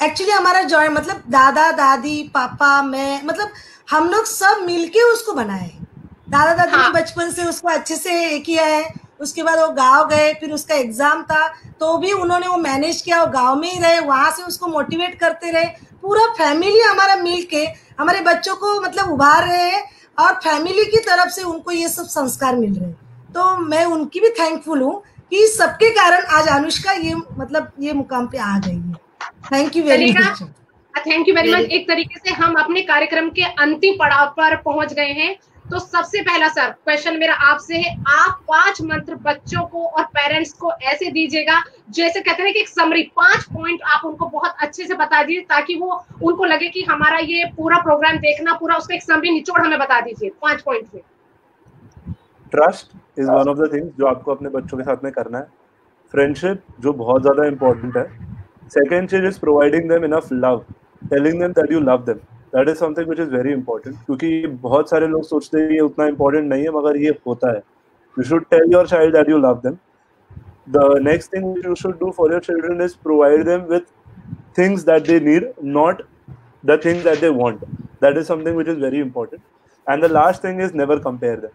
एक्चुअली हमारा जॉइंट मतलब दादा दादी पापा मैं, मतलब हम लोग सब मिलके उसको बनाए हैं। दादा दादी ने बचपन से उसको अच्छे से किया है, उसके बाद वो गांव गए, फिर उसका एग्जाम था तो भी उन्होंने वो मैनेज किया, वो गांव में ही रहे, वहां से उसको मोटिवेट करते रहे। पूरा फैमिली हमारा मिलके हमारे बच्चों को मतलब उभार रहे हैं, और फैमिली की तरफ से उनको ये सब संस्कार मिल रहे हैं। तो मैं उनकी भी थैंकफुल हूँ कि सबके कारण आज अनुष्का ये मतलब ये मुकाम पे आ गई है। Thank you very much. Thank you very much. एक तरीके से हम अपने कार्यक्रम के अंतिम पड़ाव पर पहुंच गए हैं। तो सबसे पहला सर क्वेश्चन मेरा आपसे है, आप 5 मंत्र बच्चों को और पेरेंट्स को ऐसे दीजिएगा जैसे कहते हैं कि एक समरी 5 पॉइंट आप उनको बहुत अच्छे से बता दीजिए, ताकि वो उनको लगे कि हमारा ये पूरा प्रोग्राम देखना, पूरा उसका एक समरी निचोड़ हमें बता दीजिए 5 पॉइंट में। Trust is one of the things जो आपको अपने बच्चों के साथ में करना है। फ्रेंडशिप जो बहुत ज्यादा इंपॉर्टेंट है। सेकेंड चीज is providing them enough love, telling them that you love them. That is something which is very important, क्योंकि बहुत सारे लोग सोचते हैं ये उतना इंपॉर्टेंट नहीं है, मगर ये होता है। You should tell your child that you love them. The next thing you should do for your children is provide them with things that they need, not the things that they want. That is something which is very important. And the last thing is never compare them.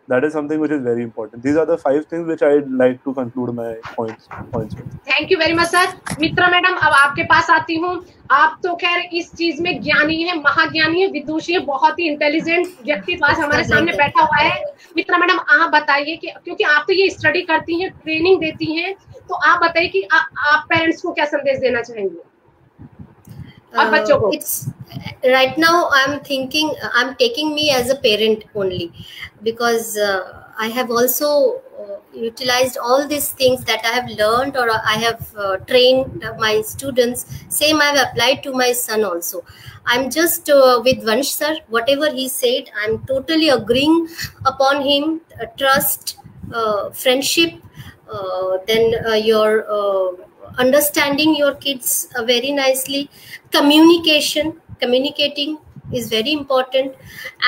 That is something which is very important. These are the 5 things which I'd like to conclude my points with. Thank you very much sir. Mitra madam, अब आपके पास आती हूँ। आप तो खैर इस चीज में ज्ञानी है, महाज्ञानी है, विदुषी है, बहुत ही इंटेलिजेंट व्यक्ति आज हमारे सामने बैठा हुआ है। मित्रा मैडम, आप बताइए कि क्योंकि आप तो ये स्टडी करती हैं, ट्रेनिंग देती हैं, तो आप बताइए कि आप पेरेंट्स को क्या संदेश देना चाहेंगे और बच्चों को? Right now I'm thinking, I'm taking me as a parent only, because I have also utilized all these things that I have learned, or I have trained my students. Same I have applied to my son also. I'm just with Vansh sir, whatever he said, I'm totally agreeing upon him. Trust, friendship, then your understanding your kids very nicely, communicating is very important,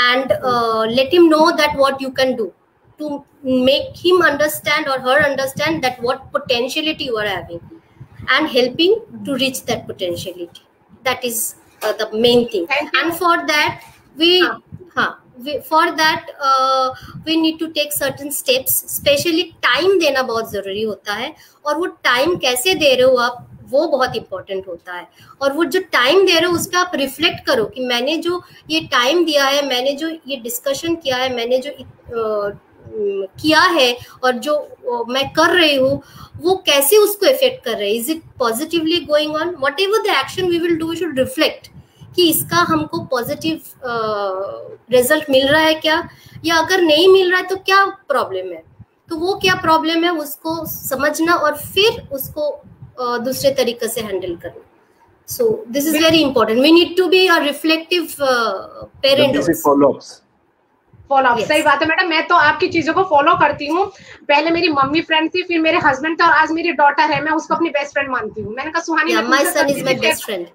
and let him know that what you can do to make him understand or her understand that what potentiality you are having, and helping to reach that potentiality. That is the main thing. And for that we need to take certain steps, especially time देना बहुत जरूरी होता है, और वो टाइम कैसे दे रहे हो आप, वो बहुत इंपॉर्टेंट होता है। और वो जो टाइम दे रहे हो उस पर आप रिफ्लेक्ट करो कि मैंने जो ये टाइम दिया है, मैंने जो ये डिस्कशन किया है, मैंने जो किया है, और जो मैं कर रही हूँ वो कैसे उसको इफेक्ट कर रहे हैं। Is it positively going on? Whatever the action we will do, we should reflect कि इसका हमको पॉजिटिव रिजल्ट मिल रहा है क्या, या अगर नहीं मिल रहा है तो क्या प्रॉब्लम है, तो वो क्या प्रॉब्लम है उसको समझना और फिर उसको दूसरे तरीके से हैंडल करना। So this is very important. We need to be a reflective parent. Follow up, सही बात है मैडम। मैं तो आपकी चीजों को फॉलो करती हूँ। पहले मेरी मम्मी फ्रेंड थी, फिर मेरे हस्बैंड थे, और आज मेरी डॉटर है, मैं उसको अपनी बेस्ट फ्रेंड मानती हूँ। मैंने कहा Suhani, my son is my best friend.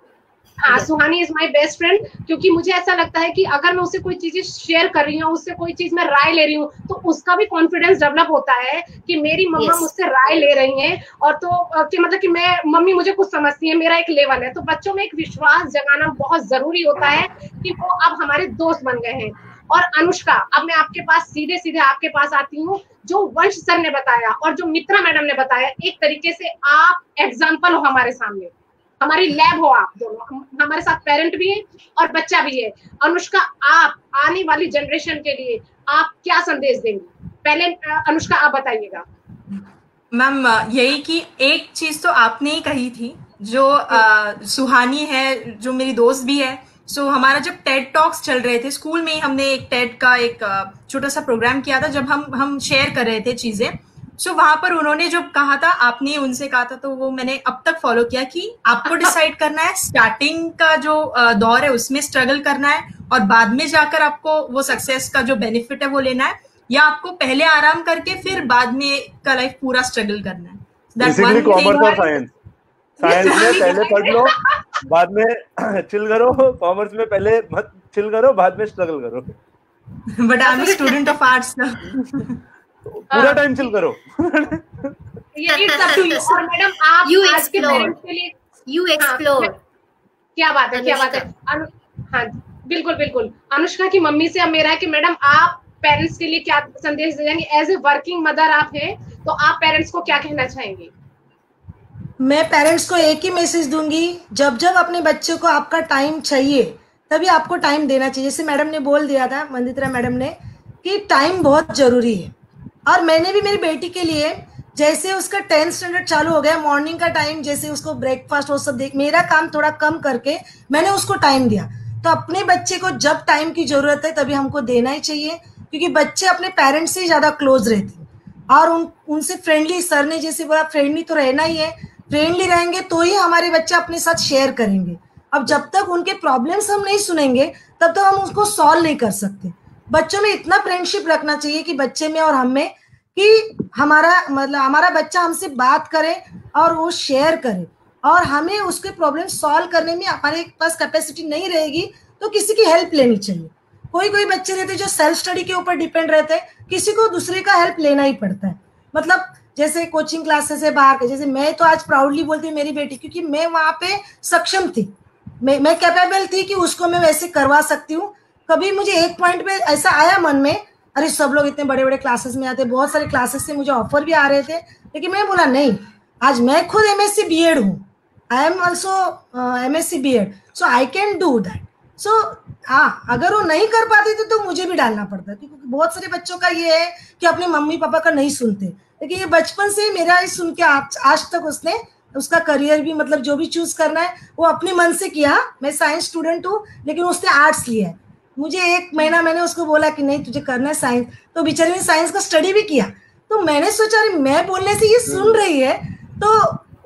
हाँ, Suhani is my best friend, क्योंकि मुझे ऐसा लगता है कि अगर मैं उससे कोई चीजें शेयर कर रही हूँ, उससे कोई चीज में राय ले रही हूँ, तो उसका भी कॉन्फिडेंस डेवलप होता है कि मेरी मम्मा मुझसे राय ले रही हैं, और तो कि मतलब कि मैं मम्मी मुझे कुछ समझती है, मेरा एक लेवल है। तो बच्चों में एक विश्वास जगाना बहुत जरूरी होता है कि वो अब हमारे दोस्त बन गए हैं। और अनुष्का, अब मैं आपके पास सीधे सीधे आपके पास आती हूँ। जो वंश सर ने बताया और जो मित्रा मैडम ने बताया, एक तरीके से आप एग्जाम्पल हो हमारे सामने, हमारी लैब हो आप दोनों, हमारे साथ पेरेंट भी है और बच्चा भी है। अनुष्का, आप आने वाली जनरेशन के लिए आप क्या संदेश देंगी? पहले अनुष्का आप बताइएगा। मैम यही कि एक चीज तो आपने ही कही थी, जो सुहानी है, जो मेरी दोस्त भी है। सो हमारा जब टेड टॉक्स चल रहे थे स्कूल में ही, हमने एक टेड का एक छोटा सा प्रोग्राम किया था, जब हम शेयर कर रहे थे चीजें। सो वहां पर उन्होंने जब कहा था, आपने उनसे कहा था, तो वो मैंने अब तक फॉलो किया कि आपको डिसाइड करना है स्टार्टिंग का जो दौर है उसमें स्ट्रगल करना है, और बाद में जाकर आपको वो सक्सेस का जो बेनिफिट है वो लेना है, या आपको पहले आराम करके फिर बाद में का लाइफ पूरा स्ट्रगल करना है। बेसिकली कॉमर्स और साइंस में पहले पढ़ लो, बाद में चिल करो। कॉमर्स में पहले मत चिल करो, बाद में स्ट्रगल करो। But I am a student of arts ना, पूरा टाइम चिल करो। और मैडम आप आज के पेरेंट्स के लिए यू एक्सप्लोर। क्या बात है, क्या बात है। हाँ बिल्कुल बिल्कुल। अनुष्का की मम्मी से अब मेरा है कि मैडम आप पेरेंट्स के लिए क्या संदेश देंगे? एज ए वर्किंग मदर आप हैं, तो आप पेरेंट्स को क्या कहना चाहेंगे? मैं पेरेंट्स को एक ही मैसेज दूंगी, जब जब अपने बच्चे को आपका टाइम चाहिए तभी आपको टाइम देना चाहिए। जैसे मैडम ने बोल दिया था, मंदित्रा मैडम ने, कि टाइम बहुत जरूरी है। और मैंने भी मेरी बेटी के लिए, जैसे उसका 10th स्टैंडर्ड चालू हो गया, मॉर्निंग का टाइम, जैसे उसको ब्रेकफास्ट वो सब देख, मेरा काम थोड़ा कम करके मैंने उसको टाइम दिया। तो अपने बच्चे को जब टाइम की जरूरत है तभी हमको देना ही चाहिए, क्योंकि बच्चे अपने पेरेंट्स से ज्यादा क्लोज रहते हैं और उनसे फ्रेंडली, सर ने जैसे बोला फ्रेंडली तो रहना ही है। फ्रेंडली रहेंगे तो ही हमारे बच्चे अपने साथ शेयर करेंगे। अब जब तक उनके प्रॉब्लम्स हम नहीं सुनेंगे तब तक हम उसको सॉल्व नहीं कर सकते। बच्चों में इतना फ्रेंडशिप रखना चाहिए कि बच्चे में और हम में, कि हमारा बच्चा हमसे बात करे और वो शेयर करे, और हमें उसके प्रॉब्लम सॉल्व करने में हमारे पास कैपेसिटी नहीं रहेगी तो किसी की हेल्प लेनी चाहिए। कोई कोई बच्चे रहते जो सेल्फ स्टडी के ऊपर डिपेंड रहते हैं, किसी को दूसरे का हेल्प लेना ही पड़ता है। मतलब जैसे कोचिंग क्लासेस से बाहर के, जैसे मैं तो आज प्राउडली बोलती हूँ मेरी बेटी, क्योंकि मैं वहां पे सक्षम थी, मैं कैपेबल थी कि उसको मैं वैसे करवा सकती हूँ। कभी मुझे एक पॉइंट पे ऐसा आया मन में, अरे सब लोग इतने बड़े बड़े क्लासेस में आते, बहुत सारे क्लासेस से मुझे ऑफर भी आ रहे थे, लेकिन मैं बोला नहीं, आज मैं खुद MSc B.Ed हूँ, I am also MSc B.Ed, so I can do that. So हाँ, अगर वो नहीं कर पाती थी तो मुझे भी डालना पड़ता, क्योंकि बहुत सारे बच्चों का ये है कि अपने मम्मी पापा का नहीं सुनते, लेकिन ये बचपन से मेरा ही सुन के आज तक उसने उसका करियर भी, मतलब जो भी चूज करना है वो अपने मन से किया। मैं साइंस स्टूडेंट हूँ लेकिन उसने आर्ट्स लिया है। मुझे 1 महीना मैंने उसको बोला कि नहीं तुझे करना है साइंस, तो बेचारी ने साइंस का स्टडी भी किया। तो मैंने सोचा अरे मैं बोलने से ये सुन रही है तो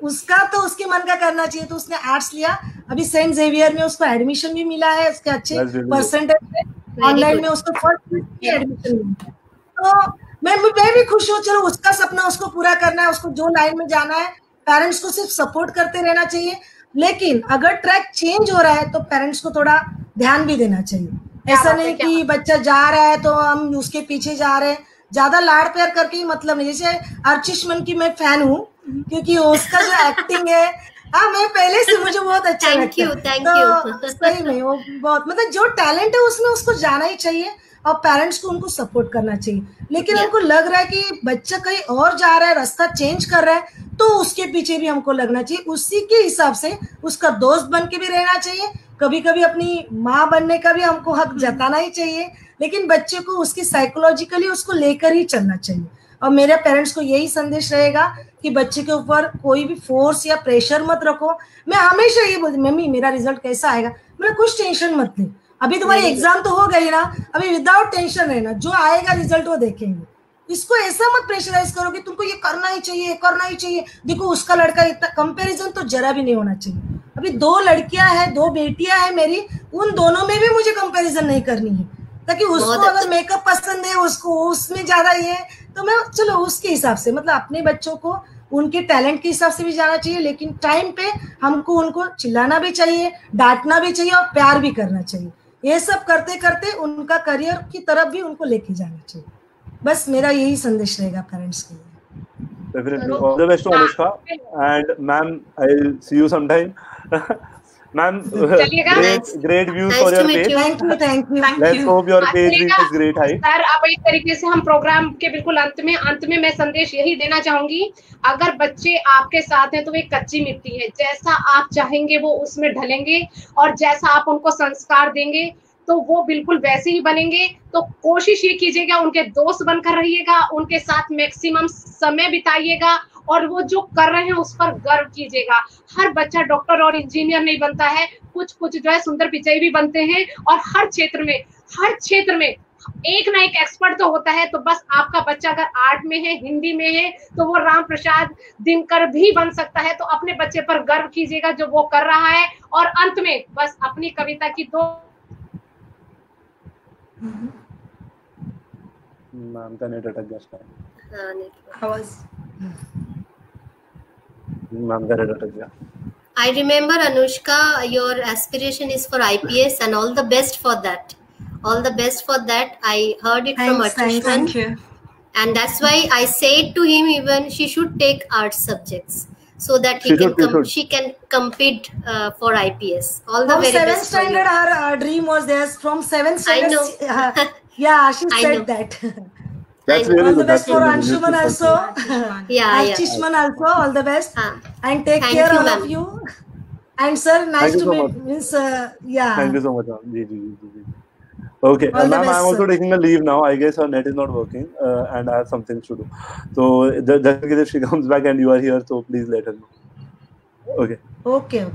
उसका तो उसके मन का करना चाहिए, तो उसने आर्ट्स लिया। अभी सेंट जेवियर में उसको एडमिशन भी मिला है, उसके अच्छे परसेंटेज है, ऑनलाइन में उसको फर्स्ट एडमिशन मिला। तो मैं भी खुश हूँ, चलो उसका सपना उसको पूरा करना है, उसको जो लाइन में जाना है, पेरेंट्स को सिर्फ सपोर्ट करते रहना चाहिए। लेकिन अगर ट्रैक चेंज हो रहा है तो पेरेंट्स को थोड़ा ध्यान भी देना चाहिए। ऐसा नहीं कि बच्चा जा रहा है तो हम उसके पीछे जा रहे हैं, ज्यादा लाड़ प्यार करके ही मतलब नहीं। जैसे अर्चिश मन की मैं फैन हूँ, क्योंकि उसका जो एक्टिंग है, हाँ मैं पहले से मुझे बहुत अच्छा लगता है। Thank you. सही में वो बहुत, मतलब जो टैलेंट है उसमें उसको जाना ही चाहिए और पेरेंट्स को उनको सपोर्ट करना चाहिए। लेकिन हमको लग रहा है कि बच्चा कहीं और जा रहा है, रास्ता चेंज कर रहा है, तो उसके पीछे भी हमको लगना चाहिए, उसी के हिसाब से उसका दोस्त बन के भी रहना चाहिए। कभी कभी अपनी माँ बनने का भी हमको हक जताना ही चाहिए, लेकिन बच्चे को उसकी साइकोलॉजिकली उसको लेकर ही चलना चाहिए। और मेरे पेरेंट्स को यही संदेश रहेगा कि बच्चे के ऊपर कोई भी फोर्स या प्रेशर मत रखो। मैं हमेशा ये बोलती, मम्मी मेरा रिजल्ट कैसा आएगा, मेरा कुछ टेंशन मत ले, अभी तुम्हारी एग्जाम तो हो गई ना, अभी विदाउट टेंशन रहना, जो आएगा रिजल्ट वो देखेंगे। इसको ऐसा मत प्रेशराइज करो कि तुमको ये करना ही चाहिए, करना ही चाहिए। देखो उसका लड़का इतना, कंपैरिजन तो जरा भी नहीं होना चाहिए। अभी 2 लड़कियां हैं, 2 बेटियां हैं मेरी, उन दोनों में भी मुझे कंपैरिजन नहीं करनी है, ताकि उसको अगर मेकअप पसंद है, उसको उसमें ज्यादा ये है, तो मैं चलो उसके हिसाब से, मतलब अपने बच्चों को उनके टैलेंट के हिसाब से भी जाना चाहिए, लेकिन टाइम पे हमको उनको चिल्लाना भी चाहिए, डांटना भी चाहिए और प्यार भी करना चाहिए। ये सब करते करते उनका करियर की तरफ भी उनको लेके जाना चाहिए। बस मेरा यही संदेश रहेगा पेरेंट्स के लिए। Definitely. All the best to Anushka. And ma'am, I'll see you sometime. Ma'am, great views for your page. Thank you. Let's hope your page reaches great height. Sir, अब एक तरीके से हम प्रोग्राम के बिल्कुल अंत में मैं संदेश यही देना चाहूंगी, अगर बच्चे आपके साथ हैं तो वे कच्ची मिट्टी है, जैसा आप चाहेंगे वो उसमें ढलेंगे, और जैसा आप उनको संस्कार देंगे तो वो बिल्कुल वैसे ही बनेंगे। तो कोशिश ये कीजिएगा उनके दोस्त बनकर रहिएगा, उनके साथ मैक्सिमम समय बिताइएगा, और वो जो कर रहे हैं उस पर गर्व कीजिएगा। हर बच्चा डॉक्टर और इंजीनियर नहीं बनता है, कुछ जो है सुंदर पिचाई भी बनते हैं, और हर क्षेत्र में एक ना एक एक्सपर्ट तो होता है। तो बस आपका बच्चा अगर आर्ट में है, हिंदी में है, तो वो राम प्रसाद दिनकर भी बन सकता है। तो अपने बच्चे पर गर्व कीजिएगा जो वो कर रहा है। और अंत में बस अपनी कविता की दो मैम का नेट अटक गया, मैम का नेट अटक गया। I remember, Anushka, your aspiration is for IPS, and all the best for that. All the best for that. I heard it from Archishman. Thank you. And that's why I said to him even she should take art subjects so that she can compete for IPS. All the very best. From 7th standard, her dream was there. From 7th standard, I know. Yeah, she said that. That's really all the good. best for Anshuman also. Archishman also, all the best. And take care all of you. And sir, nice to meet. Means, yeah. Thank you so much. Okay, ma'am, I'm also taking a leave now. I guess her net is not working, and I have some things to do. So, just in case if she comes back and you are here, so please let her know. Okay. Okay.